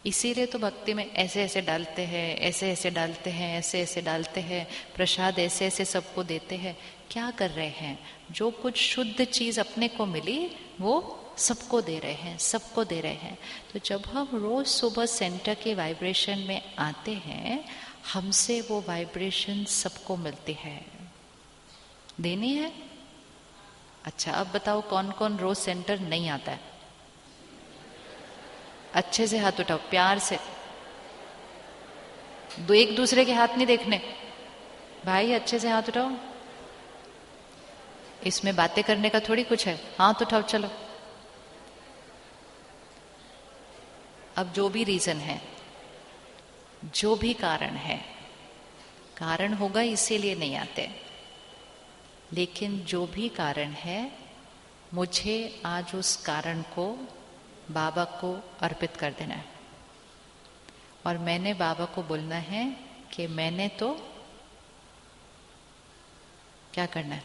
इसीलिए तो भक्ति में ऐसे ऐसे डालते हैं, ऐसे ऐसे डालते हैं, ऐसे ऐसे डालते हैं, प्रसाद ऐसे ऐसे सबको देते हैं। क्या कर रहे हैं? जो कुछ शुद्ध चीज अपने को मिली वो सबको दे रहे हैं, सबको दे रहे हैं। तो जब हम रोज सुबह सेंटर के वाइब्रेशन में आते हैं, हमसे वो वाइब्रेशन सबको मिलती है। देनी है? अच्छा, अब बताओ कौन कौन रोज सेंटर नहीं आता है? अच्छे से हाथ उठाओ, प्यार से। दो, एक दूसरे के हाथ नहीं देखने भाई, अच्छे से हाथ उठाओ। इसमें बातें करने का थोड़ी कुछ है, हाथ उठाओ चलो। अब जो भी रीजन है, जो भी कारण है, कारण होगा इसीलिए नहीं आते, लेकिन जो भी कारण है, मुझे आज उस कारण को बाबा को अर्पित कर देना है। और मैंने बाबा को बोलना है कि मैंने तो क्या करना है?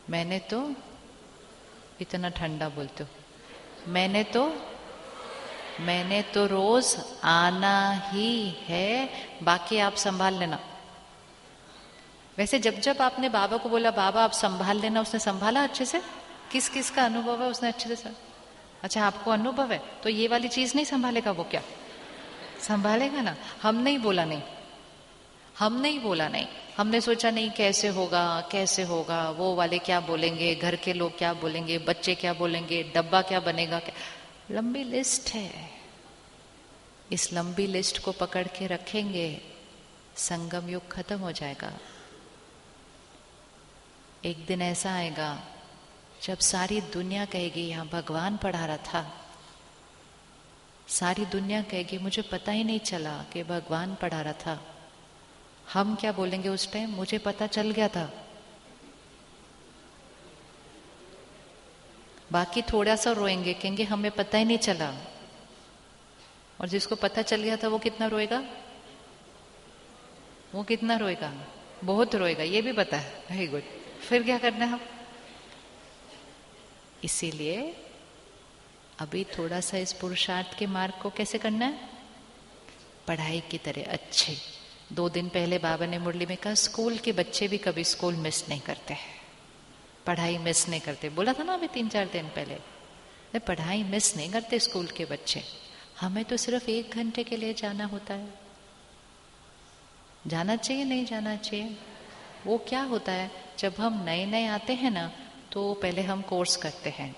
मैंने तो, इतना ठंडा बोलते हो, मैंने तो रोज आना ही है, बाकी आप संभाल लेना। वैसे जब जब आपने बाबा को बोला बाबा आप संभाल लेना, उसने संभाला अच्छे से? किस किस का अनुभव है उसने अच्छे से? अच्छा, आपको अनुभव है, तो ये वाली चीज नहीं संभालेगा वो? क्या संभालेगा ना। हमने ही बोला नहीं, हमने ही बोला नहीं, हमने सोचा नहीं कैसे होगा, कैसे होगा, वो वाले क्या बोलेंगे, घर के लोग क्या बोलेंगे, बच्चे क्या बोलेंगे, डब्बा क्या बनेगा, क्या। लंबी लिस्ट है। इस लंबी लिस्ट को पकड़ के रखेंगे, संगम युग खत्म हो जाएगा। एक दिन ऐसा आएगा जब सारी दुनिया कहेगी यहां भगवान पढ़ा रहा था। सारी दुनिया कहेगी मुझे पता ही नहीं चला कि भगवान पढ़ा रहा था। हम क्या बोलेंगे उस टाइम? मुझे पता चल गया था। बाकी थोड़ा सा रोएंगे, कहेंगे हमें पता ही नहीं चला। और जिसको पता चल गया था वो कितना रोएगा? वो कितना रोएगा? बहुत रोएगा, ये भी पता है। Very good. फिर क्या करना है हम? इसीलिए अभी थोड़ा सा इस पुरुषार्थ के मार्ग को कैसे करना है? पढ़ाई की तरह अच्छे। 2 दिन पहले बाबा ने मुरली में कहा स्कूल के बच्चे भी कभी स्कूल मिस नहीं करते हैं, पढ़ाई मिस नहीं करते। बोला था ना अभी 3-4 दिन पहले, पढ़ाई मिस नहीं करते स्कूल के बच्चे। हमें तो सिर्फ 1 घंटे के लिए जाना होता है। जाना चाहिए नहीं जाना चाहिए? वो क्या होता है, जब हम नए नए आते हैं ना, तो पहले हम कोर्स करते हैं,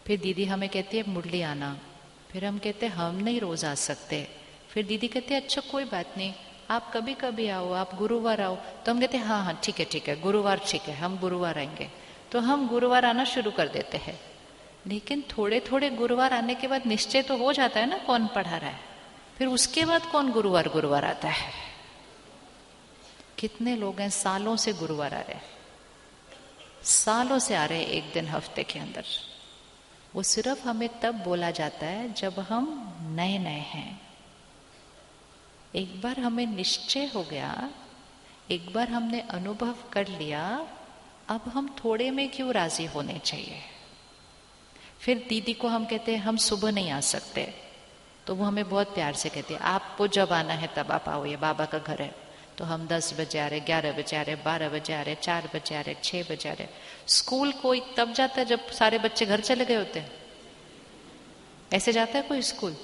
फिर दीदी हमें कहती है मुरली आना, फिर हम कहते हैं हम नहीं रोज आ सकते, फिर दीदी कहते हैं अच्छा कोई बात नहीं आप कभी कभी आओ, आप गुरुवार आओ। तो हम कहते हैं हाँ हाँ ठीक है गुरुवार ठीक है, हम गुरुवार आएंगे। तो हम गुरुवार आना शुरू कर देते हैं। लेकिन थोड़े थोड़े गुरुवार आने के बाद निश्चय तो हो जाता है ना कौन पढ़ा रहा है, फिर उसके बाद कौन गुरुवार गुरुवार आता है। कितने लोग हैं सालों से गुरुवार आ रहे हैं, सालों से आ रहे हैं, एक दिन हफ्ते के अंदर। वो सिर्फ हमें तब बोला जाता है जब हम नए नए हैं। एक बार हमें निश्चय हो गया, एक बार हमने अनुभव कर लिया, अब हम थोड़े में क्यों राजी होने चाहिए। फिर दीदी को हम कहते हैं हम सुबह नहीं आ सकते, तो वो हमें बहुत प्यार से कहती है आपको जब आना है तब आप आओ, ये बाबा का घर है। तो हम 10 बजे आ रहे, 11 बजे आ रहे, 12 बजे आ रहे, 4 बजे आ रहे, 6 बजे आ रहे। स्कूल कोई तब जाता है जब सारे बच्चे घर चले गए होते हैं। ऐसे जाता है कोई स्कूल?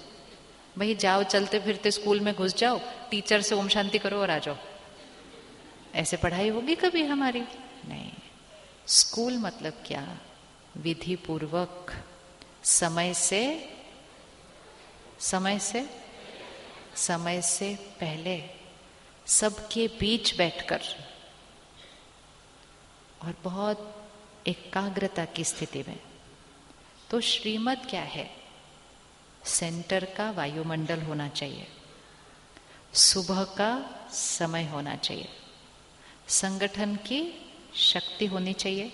भाई जाओ, चलते फिरते स्कूल में घुस जाओ, टीचर से ओम शांति करो और आ जाओ। ऐसे पढ़ाई होगी कभी हमारी? नहीं। स्कूल मतलब क्या? विधि पूर्वक समय से पहले सबके बीच बैठकर और बहुत एकाग्रता की स्थिति में। तो श्रीमत क्या है? सेंटर का वायुमंडल होना चाहिए, सुबह का समय होना चाहिए, संगठन की शक्ति होनी चाहिए,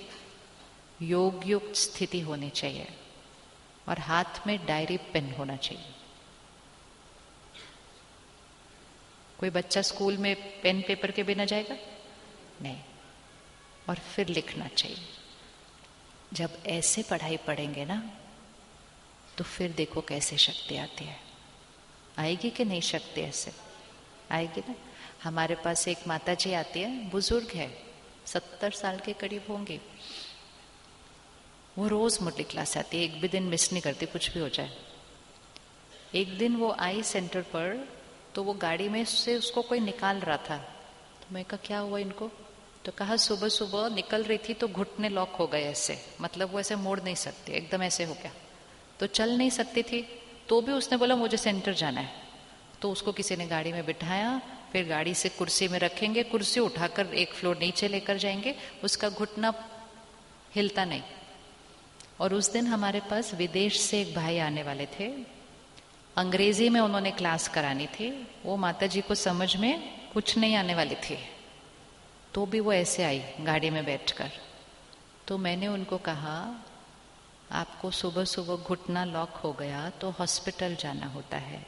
योग युक्त स्थिति होनी चाहिए और हाथ में डायरी पेन होना चाहिए। कोई बच्चा स्कूल में पेन पेपर के बिना जाएगा? नहीं। और फिर लिखना चाहिए। जब ऐसे पढ़ाई पढ़ेंगे ना तो फिर देखो कैसे शक्ति आती है। आएगी कि नहीं शक्ति? ऐसे आएगी ना। हमारे पास एक माता जी आती है, बुजुर्ग है, 70 साल के करीब होंगे। वो रोज मुरली क्लास आती है, एक भी दिन मिस नहीं करती, कुछ भी हो जाए। एक दिन वो आई सेंटर पर, तो वो गाड़ी में से उसको कोई निकाल रहा था। तो मैं कहा क्या हुआ इनको? तो कहा सुबह सुबह निकल रही थी तो घुटने लॉक हो गए ऐसे, मतलब वो ऐसे मोड़ नहीं सकती, एकदम ऐसे हो गया, तो चल नहीं सकती थी। तो भी उसने बोला मुझे सेंटर जाना है। तो उसको किसी ने गाड़ी में बिठाया, फिर गाड़ी से कुर्सी में रखेंगे, कुर्सी उठाकर एक फ्लोर नीचे लेकर जाएंगे, उसका घुटना हिलता नहीं। और उस दिन हमारे पास विदेश से एक भाई आने वाले थे, अंग्रेजी में उन्होंने क्लास करानी थी। वो माता जी को समझ में कुछ नहीं आने वाली थी, तो भी वो ऐसे आई गाड़ी में बैठकर। तो मैंने उनको कहा आपको सुबह सुबह घुटना लॉक हो गया तो हॉस्पिटल जाना होता है,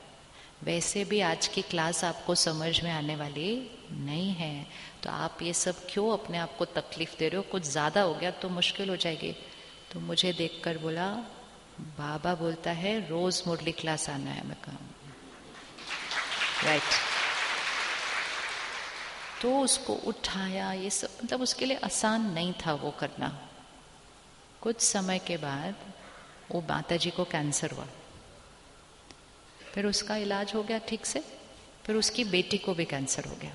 वैसे भी आज की क्लास आपको समझ में आने वाली नहीं है, तो आप ये सब क्यों अपने आप को तकलीफ दे रहे हो, कुछ ज़्यादा हो गया तो मुश्किल हो जाएगी। तो मुझे देखकर बोला बाबा बोलता है रोज मुरली क्लास आना है। मैं कहा राइट। तो उसको उठाया, ये सब मतलब उसके लिए आसान नहीं था वो करना। कुछ समय के बाद वो माता जी को कैंसर हुआ, फिर उसका इलाज हो गया ठीक से, फिर उसकी बेटी को भी कैंसर हो गया।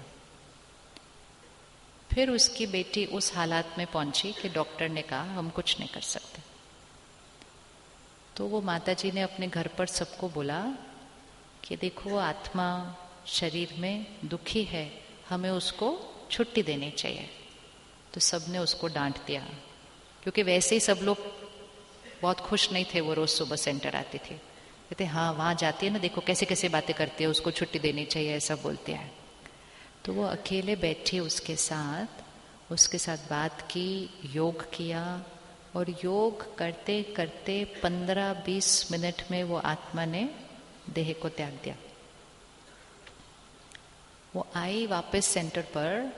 फिर उसकी बेटी उस हालात में पहुंची कि डॉक्टर ने कहा हम कुछ नहीं कर सकते। तो वो माता जी ने अपने घर पर सबको बोला कि देखो आत्मा शरीर में दुखी है, हमें उसको छुट्टी देनी चाहिए। तो सबने उसको डांट दिया, क्योंकि वैसे ही सब लोग बहुत खुश नहीं थे। वो रोज सुबह सेंटर आती थी, कहते हाँ वहाँ जाती है ना, देखो कैसे कैसे बातें करती है, उसको छुट्टी देनी चाहिए, ऐसा बोलते हैं। तो वो अकेले बैठी उसके साथ बात की, योग किया, और योग करते करते 15-20 मिनट में वो आत्मा ने देह को त्याग दिया। वो आई वापस सेंटर पर,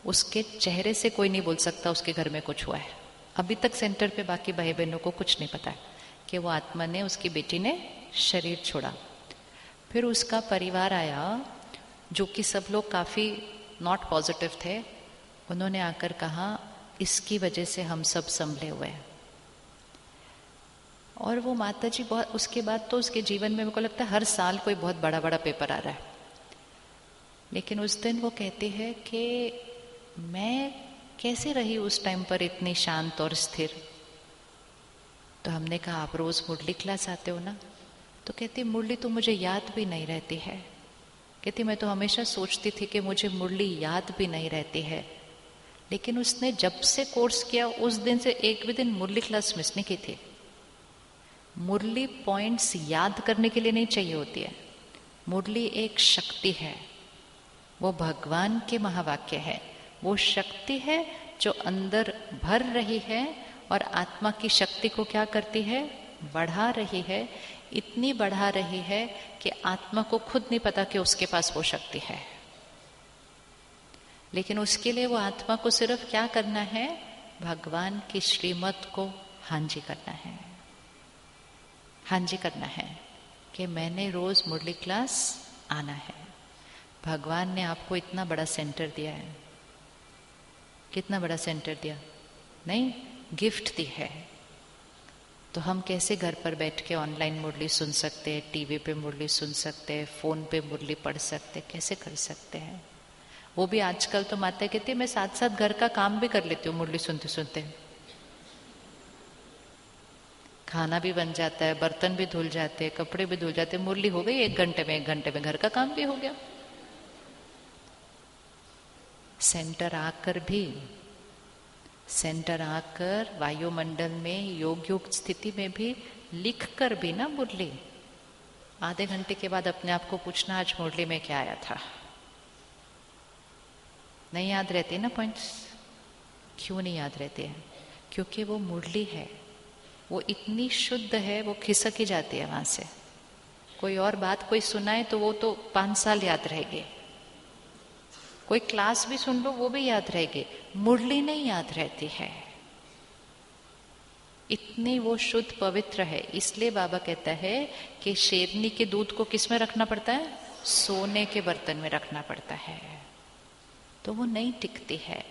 उसके चेहरे से कोई नहीं बोल सकता उसके घर में कुछ हुआ है। अभी तक सेंटर पे बाकी भाई बहनों को कुछ नहीं पता है कि वो आत्मा ने, उसकी बेटी ने शरीर छोड़ा। फिर उसका परिवार आया, जो कि सब लोग काफ़ी नॉट पॉजिटिव थे। उन्होंने आकर कहा इसकी वजह से हम सब संभले हुए हैं। और वो माता जी बहुत, उसके बाद तो उसके जीवन में मेरे को लगता है हर साल कोई बहुत बड़ा बड़ा पेपर आ रहा है, लेकिन उस दिन वो कहती है कि मैं कैसे रही उस टाइम पर इतनी शांत और स्थिर। तो हमने कहा आप रोज मुरली क्लास आते हो ना? तो कहती मुरली तो मुझे याद भी नहीं रहती है। कहती मैं तो हमेशा सोचती थी कि मुझे मुरली याद भी नहीं रहती है, लेकिन उसने जब से कोर्स किया उस दिन से एक भी दिन मुरली क्लास मिस नहीं की थी। मुरली पॉइंट्स याद करने के लिए नहीं चाहिए होती है, मुरली एक शक्ति है, वो भगवान के महावाक्य है, वो शक्ति है जो अंदर भर रही है और आत्मा की शक्ति को क्या करती है, बढ़ा रही है। इतनी बढ़ा रही है कि आत्मा को खुद नहीं पता कि उसके पास वो शक्ति है, लेकिन उसके लिए वो आत्मा को सिर्फ क्या करना है, भगवान की श्रीमत को हांजी करना है, हांजी करना है कि मैंने रोज मुरली क्लास आना है। भगवान ने आपको इतना बड़ा सेंटर दिया है, कितना बड़ा सेंटर दिया, नहीं गिफ्ट दी है। तो हम कैसे घर पर बैठ के ऑनलाइन मुरली सुन सकते हैं, टीवी पे मुरली सुन सकते हैं, फोन पे मुरली पढ़ सकते हैं, कैसे कर सकते हैं? वो भी आजकल तो माता कहती है मैं साथ साथ घर का काम भी कर लेती हूँ मुरली सुनते सुनते। खाना भी बन जाता है, बर्तन भी धुल जाते हैं, कपड़े भी धुल जाते हैं, मुरली हो गई 1 घंटे में, 1 घंटे में घर का काम भी हो गया। सेंटर आकर वायुमंडल में योग युक्त स्थिति में भी लिख कर भी ना मुरली, आधे घंटे के बाद अपने आप को पूछना आज मुरली में क्या आया था। नहीं याद रहते ना पॉइंट्स। क्यों नहीं याद रहते हैं? क्योंकि वो मुरली है, वो इतनी शुद्ध है, वो खिसक ही जाती है वहां से। कोई और बात कोई सुनाए तो वो तो 5 साल याद रहेगी, कोई क्लास भी सुन लो वो भी याद रहेगी, मुरली नहीं याद रहती है। इतनी वो शुद्ध पवित्र है। इसलिए बाबा कहता है कि शेरनी के दूध को किस में रखना पड़ता है? सोने के बर्तन में रखना पड़ता है, तो वो नहीं टिकती है।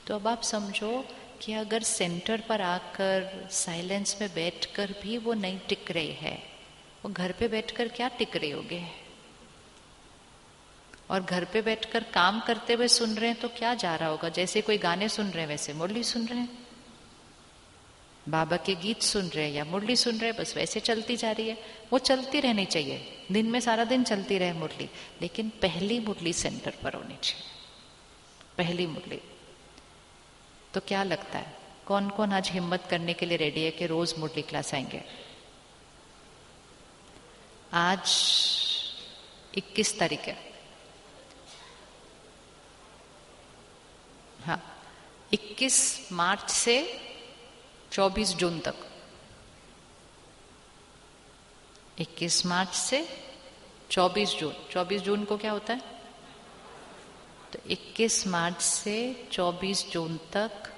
तो अब आप समझो कि अगर सेंटर पर आकर साइलेंस में बैठकर भी वो नहीं टिक रही है, वो घर पे बैठकर क्या टिक रही होगी? और घर पे बैठकर काम करते हुए सुन रहे हैं तो क्या जा रहा होगा? जैसे कोई गाने सुन रहे हैं वैसे मुरली सुन रहे हैं, बाबा के गीत सुन रहे हैं या मुरली सुन रहे हैं, बस वैसे चलती जा रही है। वो चलती रहनी चाहिए, दिन में सारा दिन चलती रहे मुरली, लेकिन पहली मुरली सेंटर पर होनी चाहिए, पहली मुरली। तो क्या लगता है कौन कौन आज हिम्मत करने के लिए रेडी है कि रोज मुरली क्लास आएंगे? आज 21 तारीख है, हाँ, 21 मार्च से 24 जून तक, 21 मार्च से 24 जून। 24 जून को क्या होता है? तो 21 मार्च से 24 जून तक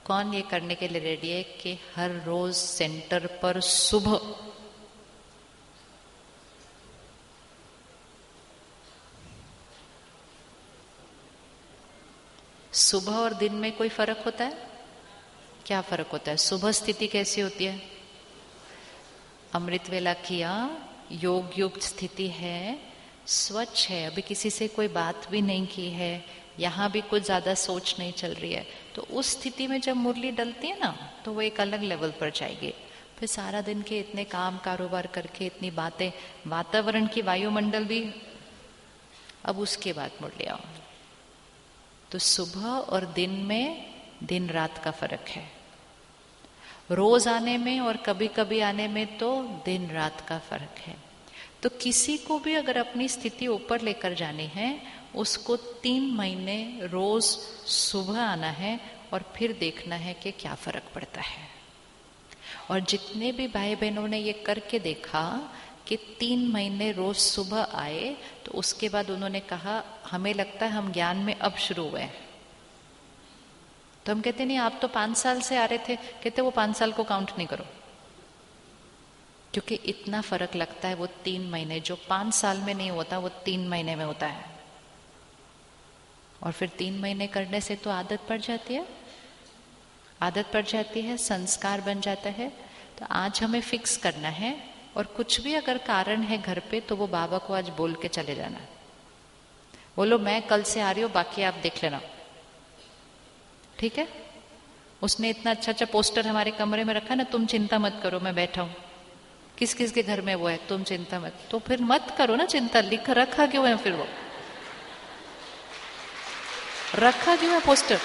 कौन ये करने के लिए रेडी है कि हर रोज सेंटर पर सुबह और दिन में कोई फर्क होता है? क्या फर्क होता है? सुबह स्थिति कैसी होती है? अमृत वेला किया, योग युक्त स्थिति है, स्वच्छ है, अभी किसी से कोई बात भी नहीं की है, यहाँ भी कुछ ज्यादा सोच नहीं चल रही है, तो उस स्थिति में जब मुरली डलती है ना तो वो एक अलग लेवल पर जाएगी। फिर सारा दिन के इतने काम कारोबार करके इतनी बातें, वातावरण की वायुमंडल भी, अब उसके बाद मुरली आओ। तो सुबह और दिन में दिन रात का फर्क है, रोज आने में और कभी कभी आने में तो दिन रात का फर्क है। तो किसी को भी अगर अपनी स्थिति ऊपर लेकर जानी है, उसको 3 महीने रोज सुबह आना है और फिर देखना है कि क्या फर्क पड़ता है। और जितने भी भाई बहनों ने ये करके देखा कि 3 महीने रोज सुबह आए, तो उसके बाद उन्होंने कहा हमें लगता है हम ज्ञान में अब शुरू हुए हैं। तो हम कहते नहीं आप तो 5 साल से आ रहे थे, कहते वो 5 साल को काउंट नहीं करो, क्योंकि इतना फर्क लगता है। वो 3 महीने जो 5 साल में नहीं होता वो 3 महीने में होता है। और फिर 3 महीने करने से तो आदत पड़ जाती है, आदत पड़ जाती है, संस्कार बन जाता है। तो आज हमें फिक्स करना है, और कुछ भी अगर कारण है घर पे तो वो बाबा को आज बोल के चले जाना। बोलो मैं कल से आ रही हूँ, बाकी आप देख लेना, ठीक है? उसने इतना अच्छा अच्छा पोस्टर हमारे कमरे में रखा ना, तुम चिंता मत करो मैं बैठा हूं। किस किस के घर में वो है, तुम चिंता मत, तो फिर मत करो ना चिंता। लिख रखा क्यों है फिर? वो रखा क्यों है पोस्टर?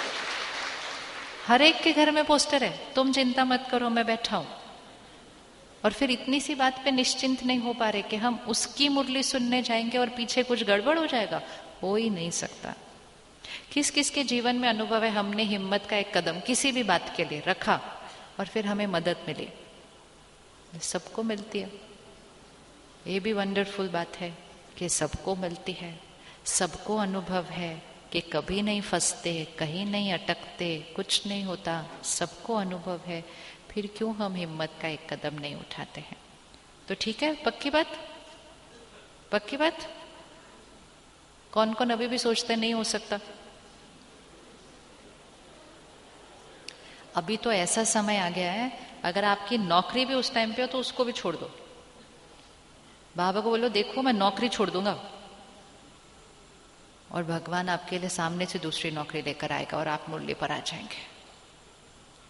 हर एक के घर में पोस्टर है, तुम चिंता मत करो मैं बैठा हूं। और फिर इतनी सी बात पे निश्चिंत नहीं हो पा रहे कि हम उसकी मुरली सुनने जाएंगे और पीछे कुछ गड़बड़ हो जाएगा। हो ही नहीं सकता। किस किस के जीवन में अनुभव है हमने हिम्मत का एक कदम किसी भी बात के लिए रखा और फिर हमें मदद मिली? सबको मिलती है। ये भी वंडरफुल बात है कि सबको मिलती है, सबको अनुभव है कि कभी नहीं फंसते, कहीं नहीं अटकते, कुछ नहीं होता, सबको अनुभव है। फिर क्यों हम हिम्मत का एक कदम नहीं उठाते हैं? तो ठीक है, पक्की बात, पक्की बात। कौन कौन अभी भी सोचते नहीं हो सकता? अभी तो ऐसा समय आ गया है, अगर आपकी नौकरी भी उस टाइम पे हो तो उसको भी छोड़ दो। बाबा को बोलो देखो मैं नौकरी छोड़ दूंगा, और भगवान आपके लिए सामने से दूसरी नौकरी लेकर आएगा और आप मुरली पर आ जाएंगे।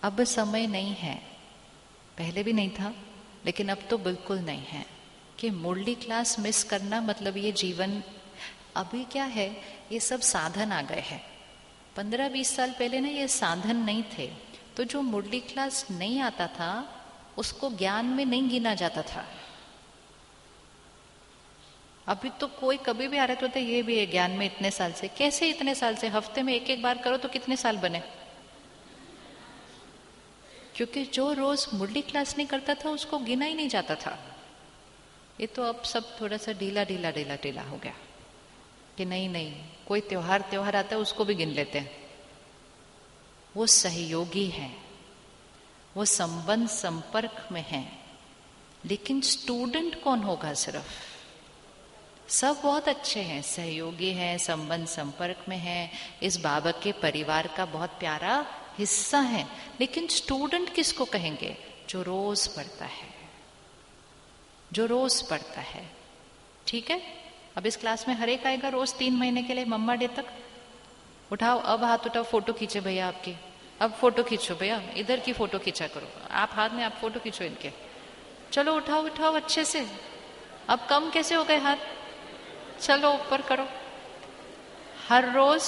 अब समय नहीं है, पहले भी नहीं था, लेकिन अब तो बिल्कुल नहीं है कि मुरली क्लास मिस करना मतलब ये जीवन। अभी क्या है, ये सब साधन आ गए हैं। 15-20 साल पहले ना ये साधन नहीं थे, तो जो मुरली क्लास नहीं आता था उसको ज्ञान में नहीं गिना जाता था। अभी तो कोई कभी भी आ रहे तो ये भी है ज्ञान में इतने साल से। कैसे इतने साल से? हफ्ते में एक एक बार करो तो कितने साल बने? क्योंकि जो रोज मुरली क्लास नहीं करता था उसको गिना ही नहीं जाता था। ये तो अब सब थोड़ा सा ढीला ढीला ढीला ढीला हो गया कि नहीं नहीं, कोई त्योहार आता है उसको भी गिन लेते हैं। वो सहयोगी है, वो संबंध संपर्क में है, लेकिन स्टूडेंट कौन होगा? सिर्फ सब बहुत अच्छे हैं, सहयोगी हैं, संबंध संपर्क में हैं, इस बाबा के परिवार का बहुत प्यारा हिस्सा है, लेकिन स्टूडेंट किसको कहेंगे? जो रोज पढ़ता है, जो रोज पढ़ता है। ठीक है, अब इस क्लास में हर एक आएगा रोज 3 महीने के लिए, मम्मा डे तक। उठाओ, अब हाथ उठाओ, फोटो खींचे भैया आपकी। अब फोटो खींचो भैया, इधर की फोटो खींचा करो, आप हाथ में आप फोटो खींचो इनके। चलो उठाओ उठाओ अच्छे से। अब कम कैसे हो गए हाथ? चलो ऊपर करो। हर रोज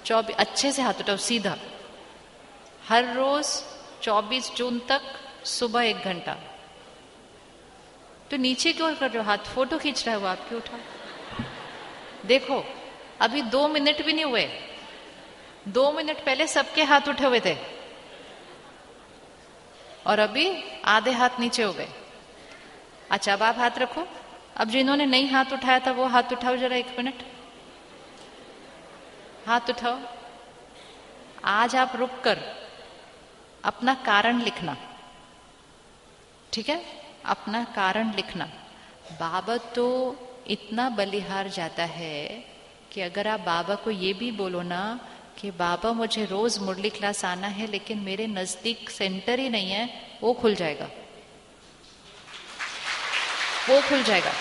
24, अच्छे से हाथ उठाओ सीधा। हर रोज 24 जून तक सुबह 1 घंटा। तो नीचे क्यों कर रहे हो हाथ? फोटो खींच रहा है वो आपकी, उठाओ। देखो अभी 2 मिनट भी नहीं हुए, 2 मिनट पहले सबके हाथ उठे हुए थे और अभी आधे हाथ नीचे हो गए। अच्छा अब आप हाथ रखो। अब जिन्होंने नहीं हाथ उठाया था वो हाथ उठाओ जरा, 1 मिनट हाथ उठाओ। आज आप रुक कर अपना कारण लिखना, ठीक है? अपना कारण लिखना। बाबा तो इतना बलिहार जाता है कि अगर आप बाबा को ये भी बोलो ना कि बाबा मुझे रोज मुरली क्लास आना है लेकिन मेरे नजदीक सेंटर ही नहीं है, वो खुल जाएगा, वो खुल जाएगा।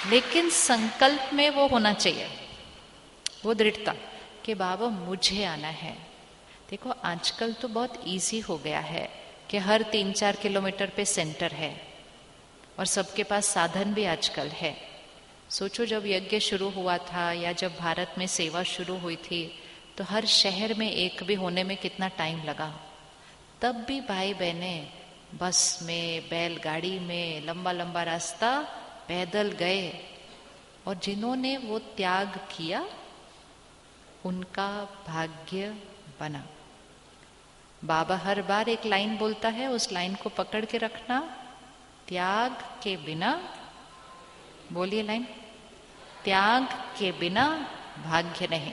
लेकिन संकल्प में वो होना चाहिए, वो दृढ़ता कि बाबा मुझे आना है। देखो आजकल तो बहुत इजी हो गया है कि हर 3-4 किलोमीटर पे सेंटर है और सबके पास साधन भी आजकल है। सोचो जब यज्ञ शुरू हुआ था या जब भारत में सेवा शुरू हुई थी तो हर शहर में एक भी होने में कितना टाइम लगा। तब भी भाई बहने बस में, बैलगाड़ी में, लंबा लंबा रास्ता पैदल गए, और जिन्होंने वो त्याग किया उनका भाग्य बना। बाबा हर बार एक लाइन बोलता है, उस लाइन को पकड़ के रखना, त्याग के बिना, बोलिए लाइन, त्याग के बिना भाग्य नहीं।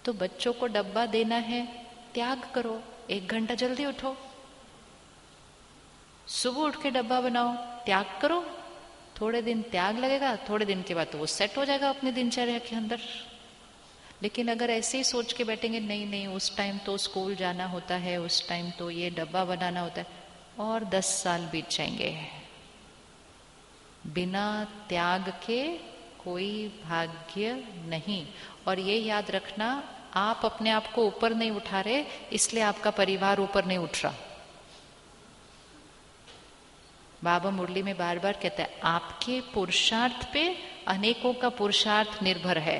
तो बच्चों को डब्बा देना है, त्याग करो, 1 घंटा जल्दी उठो, सुबह उठ के डब्बा बनाओ, त्याग करो। थोड़े दिन त्याग लगेगा, थोड़े दिन के बाद तो वो सेट हो जाएगा अपनी दिनचर्या के अंदर। लेकिन अगर ऐसे ही सोच के बैठेंगे नहीं नहीं उस टाइम तो स्कूल जाना होता है, उस टाइम तो ये डब्बा बनाना होता है, और 10 साल बीत जाएंगे। बिना त्याग के कोई भाग्य नहीं। और ये याद रखना, आप अपने आप को ऊपर नहीं उठा रहे इसलिए आपका परिवार ऊपर नहीं उठ रहा। बाबा मुरली में बार बार कहता है आपके पुरुषार्थ पे अनेकों का पुरुषार्थ निर्भर है।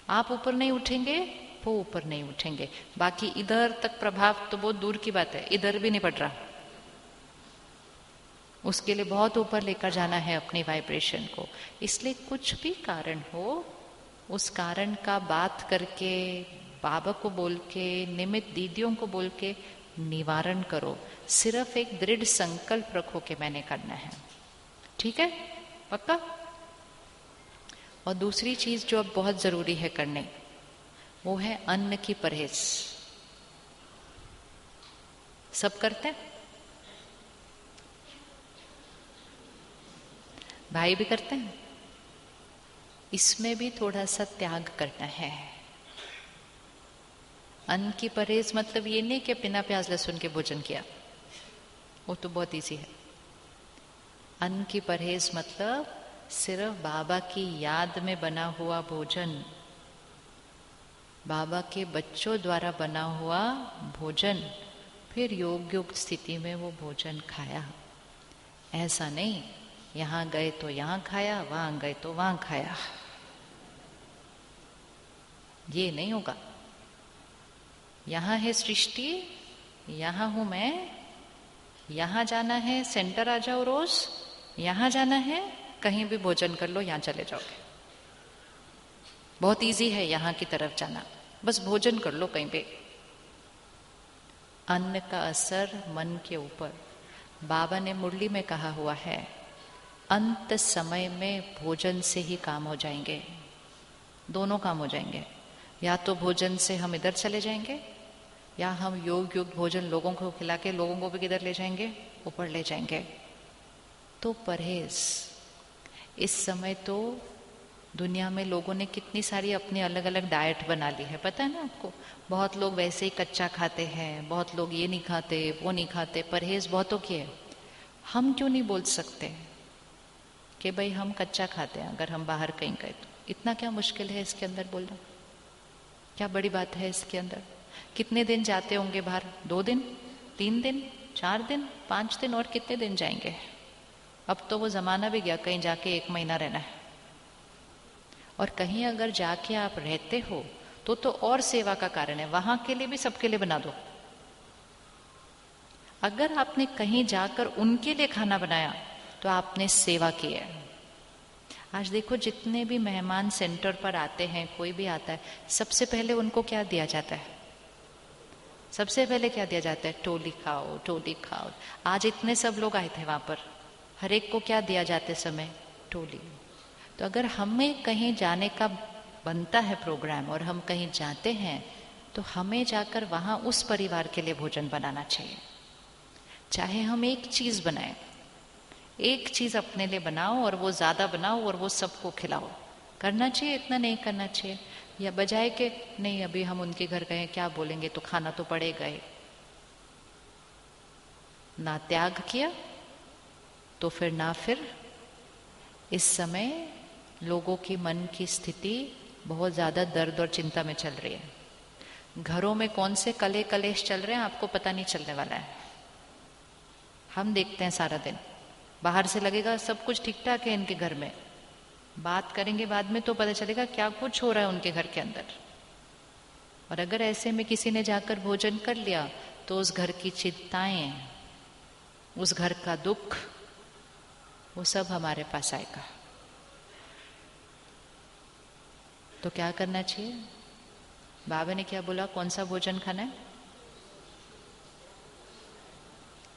आप ऊपर नहीं उठेंगे वो ऊपर नहीं उठेंगे। बाकी इधर तक प्रभाव तो बहुत दूर की बात है, इधर भी नहीं पड़ रहा। उसके लिए बहुत ऊपर लेकर जाना है अपनी वाइब्रेशन को। इसलिए कुछ भी कारण हो, उस कारण का बात करके, बाबा को बोल के, निमित्त दीदियों को बोल के निवारण करो। सिर्फ एक दृढ़ संकल्प रखो कि मैंने करना है। ठीक है, पक्का? और दूसरी चीज जो अब बहुत जरूरी है करने, वो है अन्न की परहेज। सब करते हैं, भाई भी करते हैं। इसमें भी थोड़ा सा त्याग करना है। अन्न की परहेज मतलब ये नहीं कि बिना प्याज लहसुन के भोजन किया, वो तो बहुत इजी है। अन्न की परहेज मतलब सिर्फ बाबा की याद में बना हुआ भोजन, बाबा के बच्चों द्वारा बना हुआ भोजन, फिर योग युक्त स्थिति में वो भोजन खाया। ऐसा नहीं यहां गए तो यहां खाया, वहां गए तो वहां खाया, ये नहीं होगा। यहां है सृष्टि, यहां हूं मैं, यहां जाना है सेंटर आ जाओ रोज, यहां जाना है कहीं भी भोजन कर लो, यहाँ चले जाओगे। बहुत इजी है यहाँ की तरफ जाना, बस भोजन कर लो कहीं पे। अन्न का असर मन के ऊपर, बाबा ने मुरली में कहा हुआ है, अंत समय में भोजन से ही काम हो जाएंगे। दोनों काम हो जाएंगे, या तो भोजन से हम इधर चले जाएंगे, या हम योग युक्त भोजन लोगों को खिला के लोगों को भी किधर ले जाएंगे, ऊपर ले जाएंगे। तो परहेज, इस समय तो दुनिया में लोगों ने कितनी सारी अपनी अलग अलग डाइट बना ली है, पता है ना आपको। बहुत लोग वैसे ही कच्चा खाते हैं, बहुत लोग ये नहीं खाते वो नहीं खाते, परहेज बहुतों की है। हम क्यों नहीं बोल सकते कि भाई हम कच्चा खाते हैं, अगर हम बाहर कहीं गए तो इतना क्या मुश्किल है इसके अंदर बोलना? क्या बड़ी बात है इसके अंदर? कितने दिन जाते होंगे बाहर? 2 दिन, 3 दिन, 4 दिन, 5 दिन, और कितने दिन जाएंगे? अब तो वो जमाना भी गया कहीं जाके 1 महीना रहना है। और कहीं अगर जाके आप रहते हो तो और सेवा का कारण है, वहां के लिए भी सबके लिए बना दो। अगर आपने कहीं जाकर उनके लिए खाना बनाया तो आपने सेवा की है। आज देखो जितने भी मेहमान सेंटर पर आते हैं, कोई भी आता है, सबसे पहले उनको क्या दिया जाता है? सबसे पहले क्या दिया जाता है? टोली खाओ, टोली खाओ। आज इतने सब लोग आए थे वहां पर, हर एक को क्या दिया जाते समय? टोली। तो अगर हमें कहीं जाने का बनता है प्रोग्राम और हम कहीं जाते हैं तो हमें जाकर वहां उस परिवार के लिए भोजन बनाना चाहिए। चाहे हम एक चीज बनाएं, एक चीज अपने लिए बनाओ और वो ज्यादा बनाओ और वो सबको खिलाओ। करना चाहिए, इतना नहीं करना चाहिए। या बजाय के नहीं अभी हम उनके घर गए, क्या बोलेंगे, तो खाना तो पड़ेगा ही। ना त्याग किया तो फिर ना फिर। इस समय लोगों की मन की स्थिति बहुत ज्यादा दर्द और चिंता में चल रही है। घरों में कौन से कले कलेश चल रहे हैं आपको पता नहीं चलने वाला है। हम देखते हैं सारा दिन, बाहर से लगेगा सब कुछ ठीक ठाक है इनके घर में, बात करेंगे बाद में तो पता चलेगा क्या कुछ हो रहा है उनके घर के अंदर। और अगर ऐसे में किसी ने जाकर भोजन कर लिया तो उस घर की चिंताएं, उस घर का दुख, वो सब हमारे पास आएगा। तो क्या करना चाहिए? बाबा ने क्या बोला, कौन सा भोजन खाना है?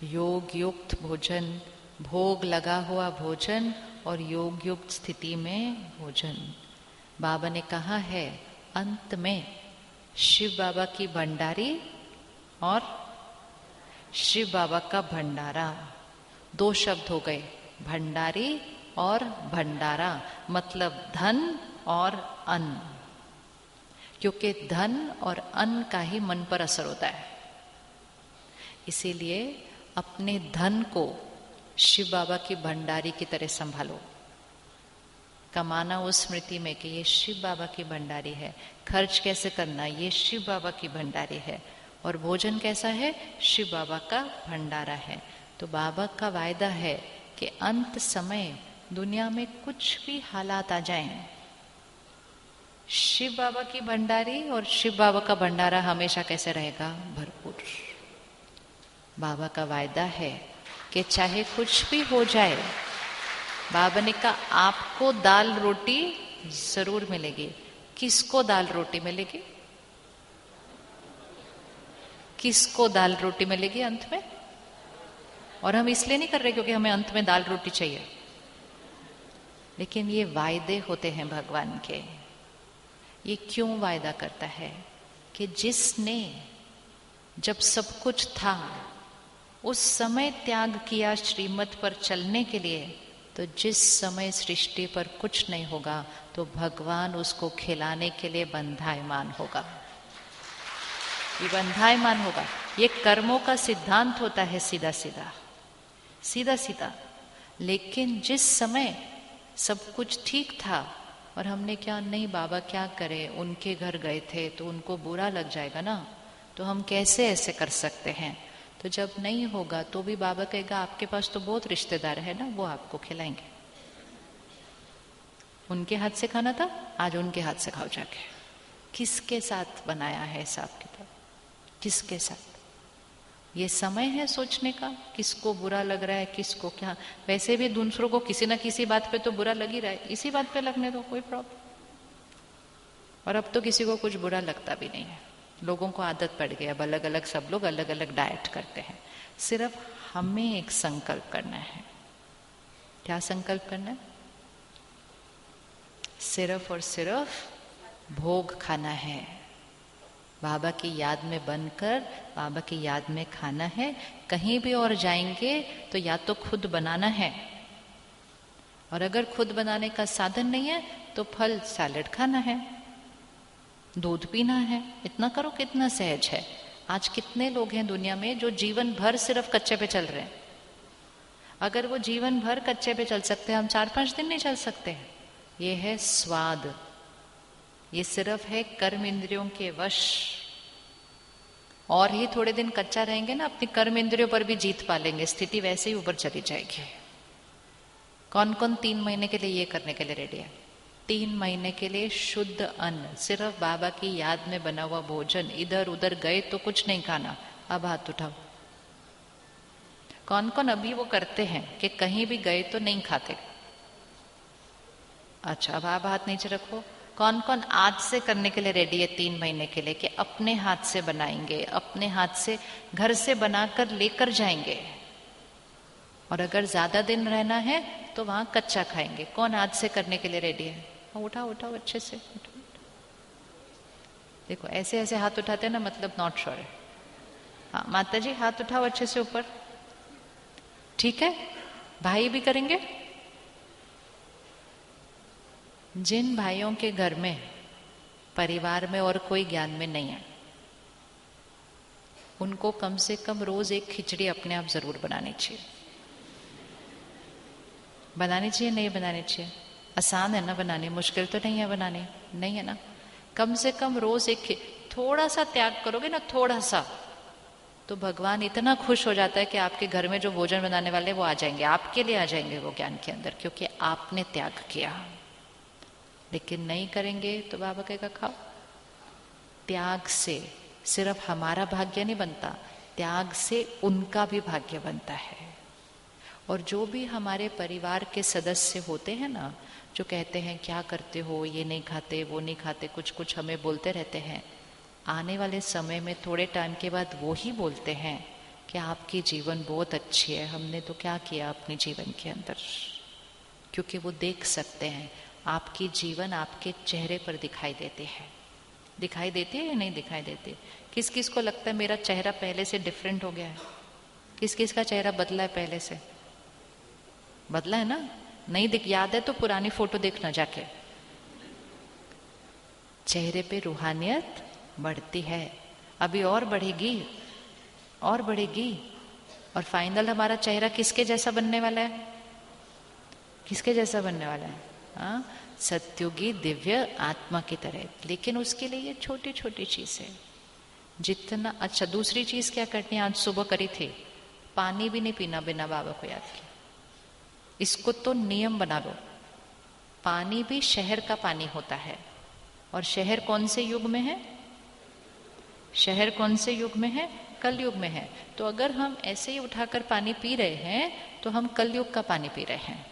योग युक्त भोजन, भोग लगा हुआ भोजन और योग युक्त स्थिति में भोजन। बाबा ने कहा है अंत में शिव बाबा की भंडारी और शिव बाबा का भंडारा, 2 शब्द हो गए, भंडारी और भंडारा, मतलब धन और अन्न। क्योंकि धन और अन्न का ही मन पर असर होता है, इसीलिए अपने धन को शिव बाबा की भंडारी की तरह संभालो। कमाना उस स्मृति में कि ये शिव बाबा की भंडारी है, खर्च कैसे करना ये शिव बाबा की भंडारी है, और भोजन कैसा है? शिव बाबा का भंडारा है। तो बाबा का वायदा है कि अंत समय दुनिया में कुछ भी हालात आ जाएं, शिव बाबा की भंडारी और शिव बाबा का भंडारा हमेशा कैसे रहेगा? भरपूर। बाबा का वायदा है कि चाहे कुछ भी हो जाए, बाबा ने कहा आपको दाल रोटी जरूर मिलेगी। किसको दाल रोटी मिलेगी? किसको दाल रोटी मिलेगी अंत में? और हम इसलिए नहीं कर रहे क्योंकि हमें अंत में दाल रोटी चाहिए, लेकिन ये वायदे होते हैं भगवान के। ये क्यों वायदा करता है? कि जिसने जब सब कुछ था उस समय त्याग किया श्रीमत पर चलने के लिए, तो जिस समय सृष्टि पर कुछ नहीं होगा तो भगवान उसको खिलाने के लिए बंधायमान होगा। ये बंधायमान होगा। ये कर्मों का सिद्धांत होता है, सीधा सीधा सीधा सीधा। लेकिन जिस समय सब कुछ ठीक था और हमने क्या नहीं, बाबा क्या करे, उनके घर गए थे तो उनको बुरा लग जाएगा ना, तो हम कैसे ऐसे कर सकते हैं। तो जब नहीं होगा तो भी बाबा कहेगा आपके पास तो बहुत रिश्तेदार है ना, वो आपको खिलाएंगे। उनके हाथ से खाना था, आज उनके हाथ से खाओ जाके। किसके साथ बनाया है हिसाब किताब? किसके साथ? ये समय है सोचने का, किसको बुरा लग रहा है, किसको क्या। वैसे भी दूसरों को किसी ना किसी बात पे तो बुरा लग ही रहा है, इसी बात पे लगने दो, कोई प्रॉब्लम। और अब तो किसी को कुछ बुरा लगता भी नहीं है, लोगों को आदत पड़ गई, अब अलग अलग सब लोग अलग अलग डाइट करते हैं। सिर्फ हमें एक संकल्प करना है। क्या संकल्प करना है? सिर्फ और सिर्फ भोग खाना है, बाबा की याद में बनकर बाबा की याद में खाना है। कहीं भी और जाएंगे तो या तो खुद बनाना है, और अगर खुद बनाने का साधन नहीं है तो फल सैलेड खाना है, दूध पीना है। इतना करो, कितना सहज है। आज कितने लोग हैं दुनिया में जो जीवन भर सिर्फ कच्चे पे चल रहे हैं। अगर वो जीवन भर कच्चे पे चल सकते हैं, हम 4-5 दिन नहीं चल सकते। ये है स्वाद, ये सिर्फ है कर्म इंद्रियों के वश। और ही थोड़े दिन कच्चा रहेंगे ना, अपनी कर्म इंद्रियों पर भी जीत पा लेंगे, स्थिति वैसे ही ऊपर चली जाएगी। कौन कौन 3 महीने के लिए ये करने के लिए रेडी है? 3 महीने के लिए शुद्ध अन्न, सिर्फ बाबा की याद में बना हुआ भोजन। इधर उधर गए तो कुछ नहीं खाना। अब हाथ उठाओ, कौन कौन अभी वो करते हैं कि कहीं भी गए तो नहीं खाते? अच्छा, अब आप हाथ नीचे रखो। कौन कौन आज से करने के लिए रेडी है 3 महीने के लिए, कि अपने हाथ से बनाएंगे, अपने हाथ से घर से बनाकर लेकर जाएंगे, और अगर ज्यादा दिन रहना है तो वहां कच्चा खाएंगे? कौन आज से करने के लिए रेडी है? उठाओ उठाओ, अच्छे से उठाओ। देखो ऐसे ऐसे हाथ उठाते हैं ना, मतलब नॉट श्योर है। हाँ माता जी, हाथ उठाओ अच्छे से ऊपर। ठीक है, भाई भी करेंगे। जिन भाइयों के घर में परिवार में और कोई ज्ञान में नहीं है, उनको कम से कम रोज एक खिचड़ी अपने आप जरूर बनानी चाहिए। बनानी चाहिए, नहीं बनानी चाहिए? आसान है ना बनानी, मुश्किल तो नहीं है बनानी, नहीं है ना? कम से कम रोज एक, थोड़ा सा त्याग करोगे ना, थोड़ा सा, तो भगवान इतना खुश हो जाता है कि आपके घर में जो भोजन बनाने वाले वो आ जाएंगे, आपके लिए आ जाएंगे वो ज्ञान के अंदर, क्योंकि आपने त्याग किया। लेकिन नहीं करेंगे तो बाबा कहेगा खाओ। त्याग से सिर्फ हमारा भाग्य नहीं बनता, त्याग से उनका भी भाग्य बनता है। और जो भी हमारे परिवार के सदस्य होते हैं ना, जो कहते हैं क्या करते हो, ये नहीं खाते, वो नहीं खाते, कुछ कुछ हमें बोलते रहते हैं, आने वाले समय में थोड़े टाइम के बाद वो ही बोलते हैं कि आपकी जीवन बहुत अच्छी है, हमने तो क्या किया अपने जीवन के अंदर। क्योंकि वो देख सकते हैं, आपकी जीवन आपके चेहरे पर दिखाई देते हैं। दिखाई देती है या नहीं दिखाई देती? किस किस को लगता है मेरा चेहरा पहले से डिफरेंट हो गया है? किस किस का चेहरा बदला है? पहले से बदला है ना? नहीं दिख, याद है तो पुरानी फोटो देखना जाके। चेहरे पे रूहानियत बढ़ती है, अभी और बढ़ेगी और बढ़ेगी। और फाइनल हमारा चेहरा किसके जैसा बनने वाला है? किसके जैसा बनने वाला है? हाँ, सत्युगी दिव्य आत्मा की तरह। लेकिन उसके लिए ये छोटी छोटी चीज है जितना। अच्छा, दूसरी चीज क्या करनी है? आज सुबह करी थी, पानी भी नहीं पीना बिना बाबा को याद किए। इसको तो नियम बना लो। पानी भी शहर का पानी होता है, और शहर कौन से युग में है? शहर कौन से युग में है? कल युग में है। तो अगर हम ऐसे ही उठाकर पानी पी रहे हैं तो हम कलयुग का पानी पी रहे हैं।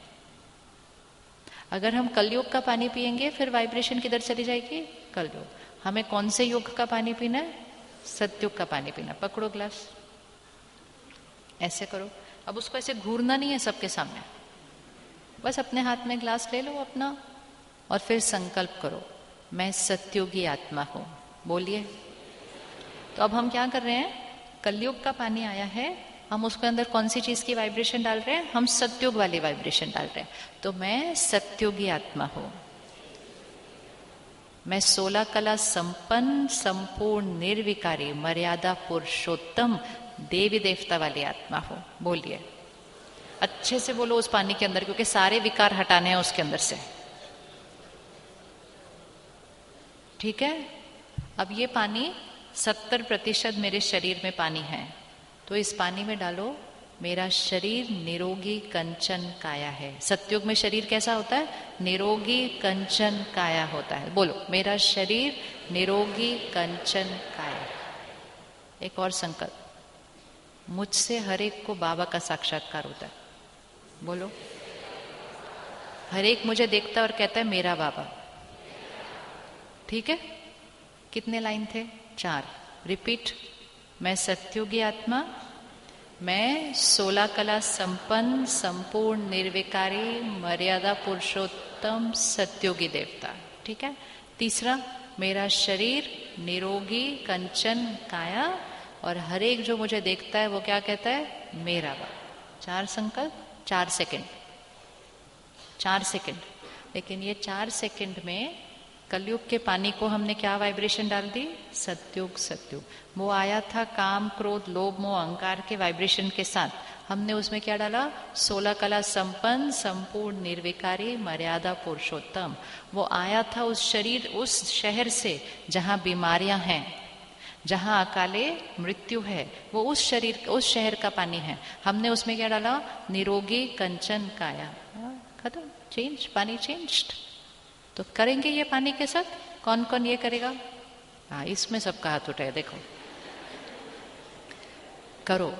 अगर हम कलयुग का पानी पिएंगे फिर वाइब्रेशन किधर चली जाएगी? कलयुग। हमें कौन से युग का पानी पीना है? सतयुग का पानी पीना। पकड़ो ग्लास, ऐसे करो। अब उसको ऐसे घूरना नहीं है सबके सामने, बस अपने हाथ में ग्लास ले लो अपना, और फिर संकल्प करो, मैं सत्युगी आत्मा हूं। बोलिए। तो अब हम क्या कर रहे हैं? कलयुग का पानी आया है, हम उसके अंदर कौन सी चीज की वाइब्रेशन डाल रहे हैं? हम सत्युग वाली वाइब्रेशन डाल रहे हैं। तो मैं सत्युगी आत्मा हूं, मैं 16 कला संपन्न, संपूर्ण, निर्विकारी, मर्यादा पुरुषोत्तम, देवी देवता वाली आत्मा हूं। बोलिए, अच्छे से बोलो उस पानी के अंदर, क्योंकि सारे विकार हटाने हैं उसके अंदर से। ठीक है? अब ये पानी 70% मेरे शरीर में पानी है, तो इस पानी में डालो, मेरा शरीर निरोगी कंचन काया है। सतयुग में शरीर कैसा होता है? निरोगी कंचन काया होता है। बोलो, मेरा शरीर निरोगी कंचन काया। एक और संकल्प, मुझसे हर एक को बाबा का साक्षात्कार होता है। बोलो, हर एक मुझे देखता है और कहता है मेरा बाबा। ठीक है, कितने लाइन थे? 4। रिपीट। मैं सत्युगी आत्मा, मैं 16 कला संपन्न संपूर्ण निर्विकारी मर्यादा पुरुषोत्तम सत्युगी देवता। ठीक है। तीसरा, मेरा शरीर निरोगी कंचन काया, और हर एक जो मुझे देखता है वो क्या कहता है? मेरा बाबा। 4 संकल्प, 4 सेकंड, 4 सेकंड। लेकिन ये 4 सेकंड में कलयुग के पानी को हमने क्या वाइब्रेशन डाल दी? सत्युग सत्युग। वो आया था काम क्रोध लोभ मोह अहंकार के वाइब्रेशन के साथ, हमने उसमें क्या डाला? 16 कला संपन्न संपूर्ण निर्विकारी मर्यादा पुरुषोत्तम। वो आया था उस शरीर उस शहर से जहां बीमारियां हैं, जहां अकाले मृत्यु है, वो उस शरीर उस शहर का पानी है। हमने उसमें क्या डाला? निरोगी कंचन काया। खत्म, चेंज, पानी चेंज्ड। तो करेंगे ये पानी के साथ? कौन कौन ये करेगा? हाँ, इसमें सबका हाथ उठाए, देखो करो।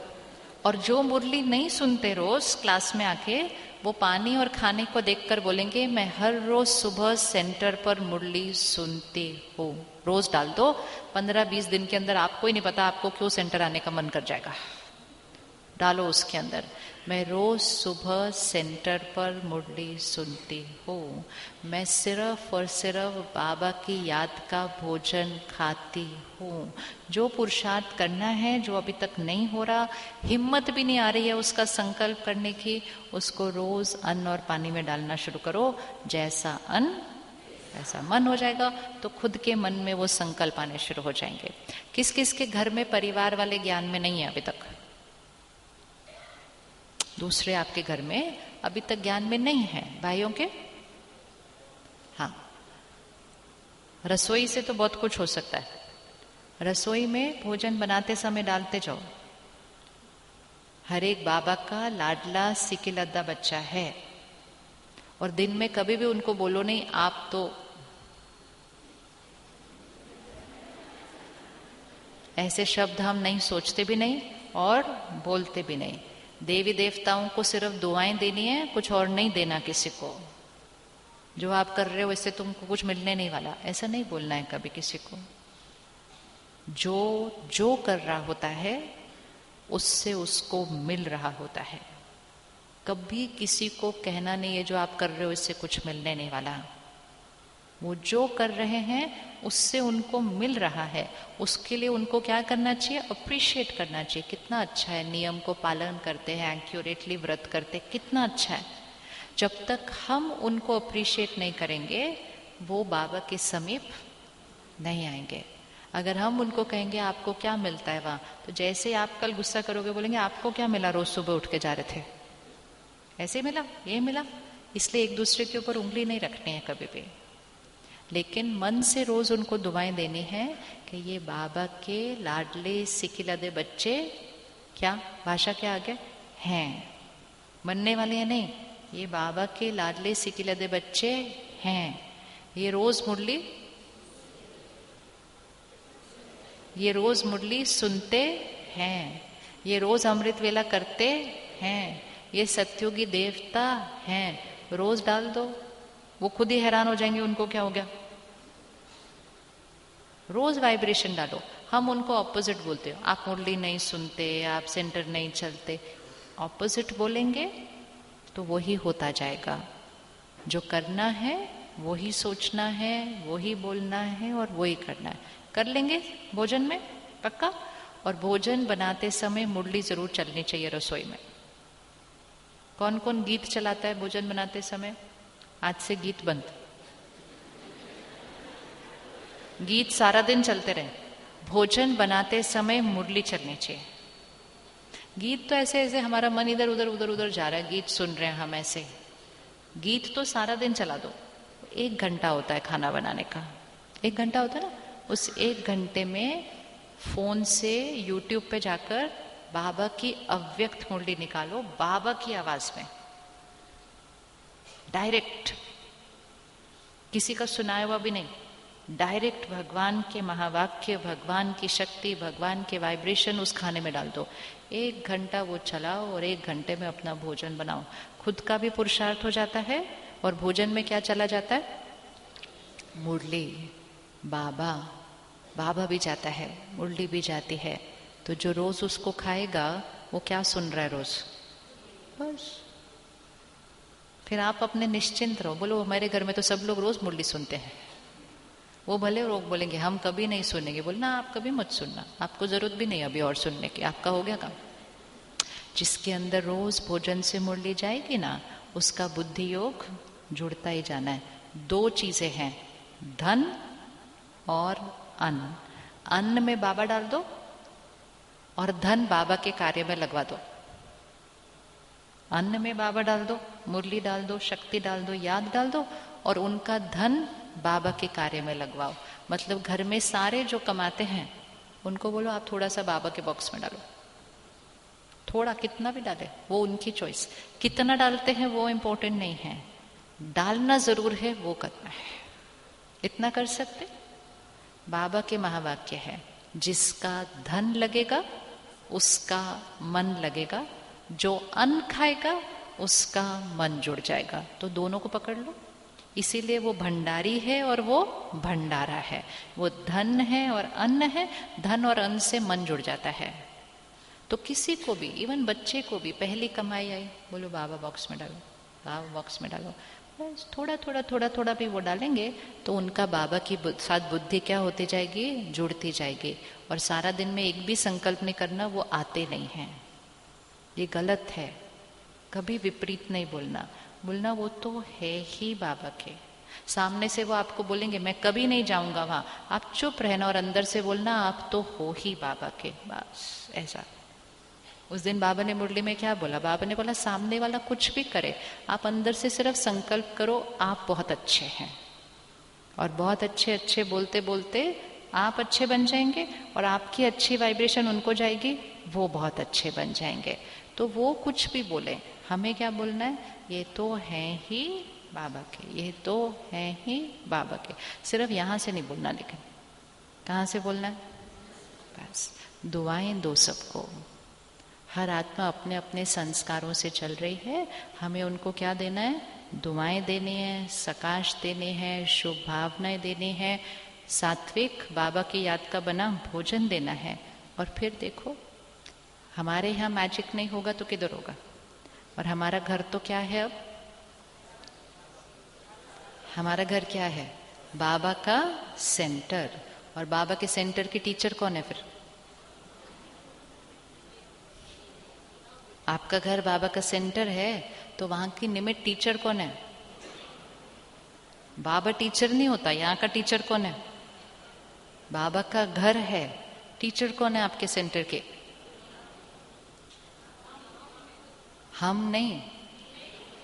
और जो मुरली नहीं सुनते रोज क्लास में आके, वो पानी और खाने को देखकर बोलेंगे मैं हर रोज सुबह सेंटर पर मुरली सुनती हूँ। रोज डाल दो, 15-20 दिन के अंदर आपको ही नहीं पता आपको क्यों सेंटर आने का मन कर जाएगा। डालो उसके अंदर, मैं रोज सुबह सेंटर पर मुरली सुनती हूँ, मैं सिर्फ और सिर्फ बाबा की याद का भोजन खाती हूँ। जो पुरुषार्थ करना है, जो अभी तक नहीं हो रहा, हिम्मत भी नहीं आ रही है उसका संकल्प करने की, उसको रोज अन्न और पानी में डालना शुरू करो। जैसा अन्न ऐसा मन हो जाएगा, तो खुद के मन में वो संकल्प आने शुरू हो जाएंगे। किस किस के घर में परिवार वाले ज्ञान में नहीं है अभी तक? दूसरे आपके घर में अभी तक ज्ञान में नहीं है भाइयों के? हाँ, रसोई से तो बहुत कुछ हो सकता है। रसोई में भोजन बनाते समय डालते जाओ, हर एक बाबा का लाडला सिकिलद्दा बच्चा है। और दिन में कभी भी उनको बोलो नहीं आप तो, ऐसे शब्द हम नहीं सोचते भी नहीं और बोलते भी नहीं। देवी देवताओं को सिर्फ दुआएं देनी है, कुछ और नहीं देना किसी को। जो आप कर रहे हो इससे तुमको कुछ मिलने नहीं वाला, ऐसा नहीं बोलना है कभी किसी को। जो जो कर रहा होता है उससे उसको मिल रहा होता है। कभी किसी को कहना नहीं है जो आप कर रहे हो इससे कुछ मिलने नहीं वाला। वो जो कर रहे हैं उससे उनको मिल रहा है, उसके लिए उनको क्या करना चाहिए? अप्रिशिएट करना चाहिए। कितना अच्छा है, नियम को पालन करते हैं, एक्यूरेटली व्रत करते, कितना अच्छा है। जब तक हम उनको अप्रिशिएट नहीं करेंगे वो बाबा के समीप नहीं आएंगे। अगर हम उनको कहेंगे आपको क्या मिलता है वहां, तो जैसे आप कल गुस्सा करोगे बोलेंगे आपको क्या मिला, रोज सुबह उठ के जा रहे थे, ऐसे मिला, ये मिला। इसलिए एक दूसरे के ऊपर उंगली नहीं रखनी है कभी भी, लेकिन मन से रोज उनको दुआएं देनी है कि ये बाबा के लाडले सिकिलदे बच्चे, क्या भाषा क्या आ गया, हैं, बनने वाले हैं नहीं, ये बाबा के लाडले सिकिलदे बच्चे हैं। ये रोज मुरली सुनते हैं, ये रोज अमृत वेला करते हैं, ये सत्युगी देवता हैं। रोज डाल दो, वो खुद ही हैरान हो जाएंगे उनको क्या हो गया। रोज वाइब्रेशन डालो। हम उनको ऑपोजिट बोलते हो, आप मुरली नहीं सुनते, आप सेंटर नहीं चलते, ऑपोजिट बोलेंगे तो वही होता जाएगा। जो करना है वही सोचना है, वही बोलना है और वही करना है। कर लेंगे भोजन में पक्का। और भोजन बनाते समय मुरली जरूर चलनी चाहिए रसोई में। कौन कौन गीत चलाता है भोजन बनाते समय? आज से गीत बंद, गीत सारा दिन चलते रहे। भोजन बनाते समय मुरली चलनी चाहिए। गीत तो ऐसे ऐसे हमारा मन इधर उधर जा रहा है, गीत सुन रहे हैं हम ऐसे। गीत तो सारा दिन चला दो। 1 घंटा होता है खाना बनाने का, 1 घंटा होता है ना, उस 1 घंटे में फोन से यूट्यूब पे जाकर बाबा की अव्यक्त मुरली निकालो, बाबा की आवाज में डायरेक्ट, किसी का सुनाया हुआ भी नहीं, डायरेक्ट भगवान के महावाक्य, भगवान की शक्ति, भगवान के वाइब्रेशन उस खाने में डाल दो। 1 घंटा वो चलाओ और 1 घंटे में अपना भोजन बनाओ। खुद का भी पुरुषार्थ हो जाता है और भोजन में क्या चला जाता है? मुरली, बाबा, बाबा भी जाता है, मुरली भी जाती है। तो जो रोज उसको खाएगा वो क्या सुन रहा है रोज? बस। फिर आप अपने निश्चिंत रहो, बोलो हमारे घर में तो सब लोग रोज मुरली सुनते हैं। वो भले लोग बोलेंगे हम कभी नहीं सुनेंगे, बोलना आप कभी मत सुनना, आपको जरूरत भी नहीं अभी और सुनने की, आपका हो गया काम। जिसके अंदर रोज भोजन से मुरली जाएगी ना, उसका बुद्धि योग जुड़ता ही जाना है। 2 चीजें हैं, धन और अन्न। अन्न में बाबा डाल दो और धन बाबा के कार्य में लगवा दो। अन्न में बाबा डाल दो, मुरली डाल दो, शक्ति डाल दो, याद डाल दो, और उनका धन बाबा के कार्य में लगवाओ। मतलब घर में सारे जो कमाते हैं उनको बोलो आप थोड़ा सा बाबा के बॉक्स में डालो। थोड़ा, कितना भी डाले वो उनकी चॉइस। कितना डालते हैं वो इम्पोर्टेंट नहीं है, डालना जरूर है, वो करना है। इतना कर सकते? बाबा के महावाक्य है, जिसका धन लगेगा उसका मन लगेगा, जो अन्न खाएगा उसका मन जुड़ जाएगा। तो दोनों को पकड़ लो। इसीलिए वो भंडारी है और वो भंडारा है। वो धन है और अन्न है, धन और अन्न से मन जुड़ जाता है। तो किसी को भी, इवन बच्चे को भी, पहली कमाई आई, बोलो बाबा बॉक्स में डालो, बाबा बॉक्स में डालो। बस थोड़ा थोड़ा थोड़ा थोड़ा भी वो डालेंगे तो उनका बाबा की साथ बुद्धि क्या होती जाएगी? जुड़ती जाएगी। और सारा दिन में एक भी संकल्प नहीं करना, वो आते नहीं हैं। ये गलत है। कभी विपरीत नहीं बोलना। बोलना वो तो है ही बाबा के सामने से। वो आपको बोलेंगे मैं कभी नहीं जाऊंगा वहां, आप चुप रहना और अंदर से बोलना आप तो हो ही बाबा के। बस ऐसा। उस दिन बाबा ने मुरली में क्या बोला? बाबा ने बोला सामने वाला कुछ भी करे, आप अंदर से सिर्फ संकल्प करो आप बहुत अच्छे हैं। और बहुत अच्छे अच्छे बोलते बोलते आप अच्छे बन जाएंगे और आपकी अच्छी वाइब्रेशन उनको जाएगी, वो बहुत अच्छे बन जाएंगे। तो वो कुछ भी बोले, हमें क्या बोलना है? ये तो है ही बाबा के, ये तो है ही बाबा के। सिर्फ यहाँ से नहीं बोलना, लेकिन कहाँ से बोलना है? बस दुआएं दो सबको। हर आत्मा अपने अपने संस्कारों से चल रही है, हमें उनको क्या देना है? दुआएं देनी है, सकाश देने हैं, शुभ भावनाएं देनी है, सात्विक बाबा की याद का बना भोजन देना है। और फिर देखो, हमारे यहाँ मैजिक नहीं होगा तो किधर होगा? और हमारा घर तो क्या है अब? हमारा घर क्या है? बाबा का सेंटर। और बाबा के सेंटर की टीचर कौन है फिर? आपका घर बाबा का सेंटर है तो वहां की निमित्त टीचर कौन है? बाबा टीचर नहीं होता, यहाँ का टीचर कौन है? बाबा का घर है, टीचर कौन है आपके सेंटर के? हम नहीं,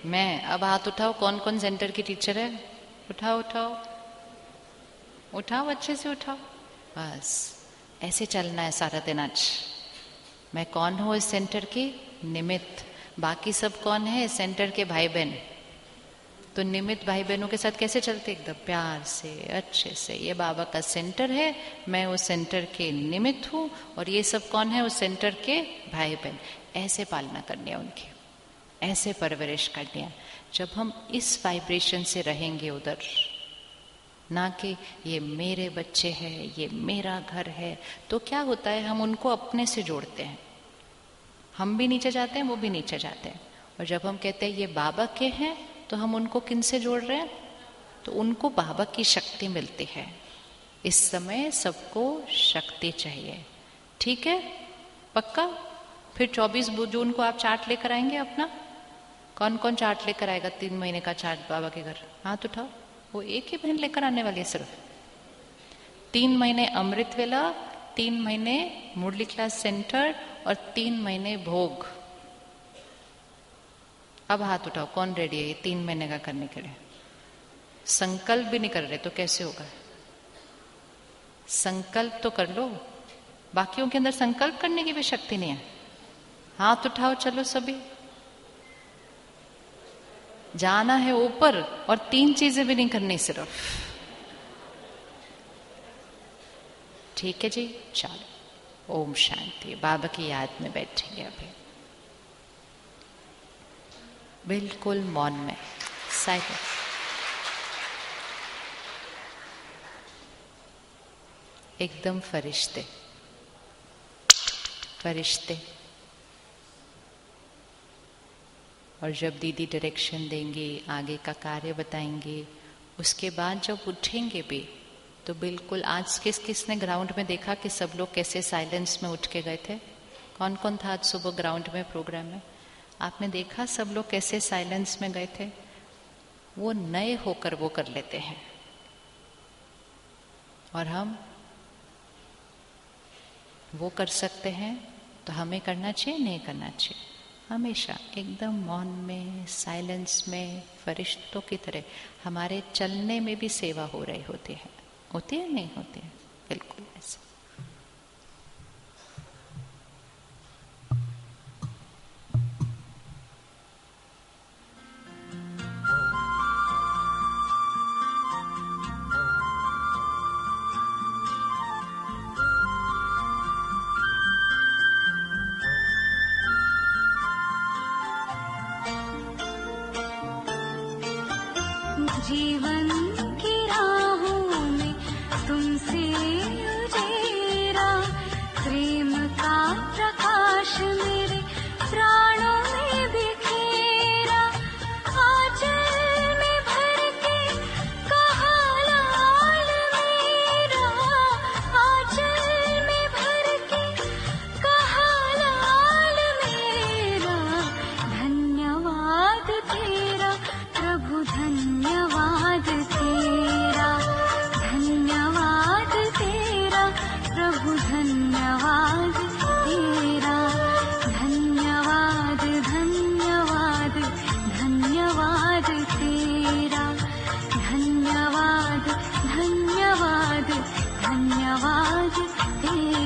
मैं। अब हाथ उठाओ, कौन कौन सेंटर की टीचर है? उठाओ उठाओ उठाओ, अच्छे से उठाओ। बस ऐसे चलना है सारा दिन। आज मैं कौन हूँ? इस सेंटर की निमित्त। बाकी सब कौन है? सेंटर के भाई बहन। तो निमित्त भाई बहनों के साथ कैसे चलते? एकदम प्यार से, अच्छे से। ये बाबा का सेंटर है, मैं उस सेंटर के निमित्त हूँ, और ये सब कौन है? उस सेंटर के भाई बहन। ऐसे पालना करनी है उनकी, ऐसे परवरिश करनी है। जब हम इस वाइब्रेशन से रहेंगे उधर, ना कि ये मेरे बच्चे हैं, ये मेरा घर है, तो क्या होता है? हम उनको अपने से जोड़ते हैं। हम भी नीचे जाते हैं, वो भी नीचे जाते हैं। और जब हम कहते हैं ये बाबा के हैं, तो हम उनको किन से जोड़ रहे हैं? तो उनको बाबा की शक्ति मिलती है। इस समय सबको शक्ति चाहिए, ठीक है? पक्का? फिर 24 जून को आप चार्ट लेकर आएंगे अपना? कौन कौन चार्ट लेकर आएगा? 3 महीने का चार्ट बाबा के घर, हाथ उठाओ। वो एक ही बहन लेकर आने वाली है सिर्फ। 3 महीने अमृत वेला, 3 महीने मुरली क्लास सेंटर और 3 महीने भोग। अब हाथ उठाओ, कौन रेडी है ये 3 महीने का करने के लिए? संकल्प भी नहीं कर रहे तो कैसे होगा? संकल्प तो कर लो। बाकियों के अंदर संकल्प करने की भी शक्ति नहीं है। हाथ उठाओ, चलो सभी। जाना है ऊपर, और 3 चीजें भी नहीं करनी सिर्फ। ठीक है जी, चलो ओम शांति। बाबा की याद में बैठेंगे अभी, बिल्कुल मौन में, साइलेंस। एकदम फरिश्ते फरिश्ते। और जब दीदी डायरेक्शन देंगे, आगे का कार्य बताएंगे, उसके बाद जब उठेंगे भी तो बिल्कुल, आज किसने ग्राउंड में देखा कि सब लोग कैसे साइलेंस में उठ के गए थे? कौन कौन था आज सुबह ग्राउंड में प्रोग्राम में? आपने देखा सब लोग कैसे साइलेंस में गए थे? वो नए होकर वो कर लेते हैं। और हम वो कर सकते हैं तो हमें करना चाहिए, नहीं करना चाहिए? हमेशा एकदम मौन में, साइलेंस में, फरिश्तों की तरह हमारे चलने में भी सेवा हो रही होती है। होती है, नहीं होती है? बिल्कुल ऐसे। जीवन की राहों में तुमसे उजेरा, प्रेम का प्रकाश मेरे प्राणों में बिखेरा। आंचल में भर के कहा लाल मेरा, आंचल में भर के कहा लाल मेरा। धन्यवाद तेरा प्रभु, धन्यवाद तेरा, धन्यवाद तेरा प्रभु, धन्यवाद तेरा। धन्यवाद धन्यवाद धन्यवाद तेरा, धन्यवाद धन्यवाद धन्यवाद तेरा।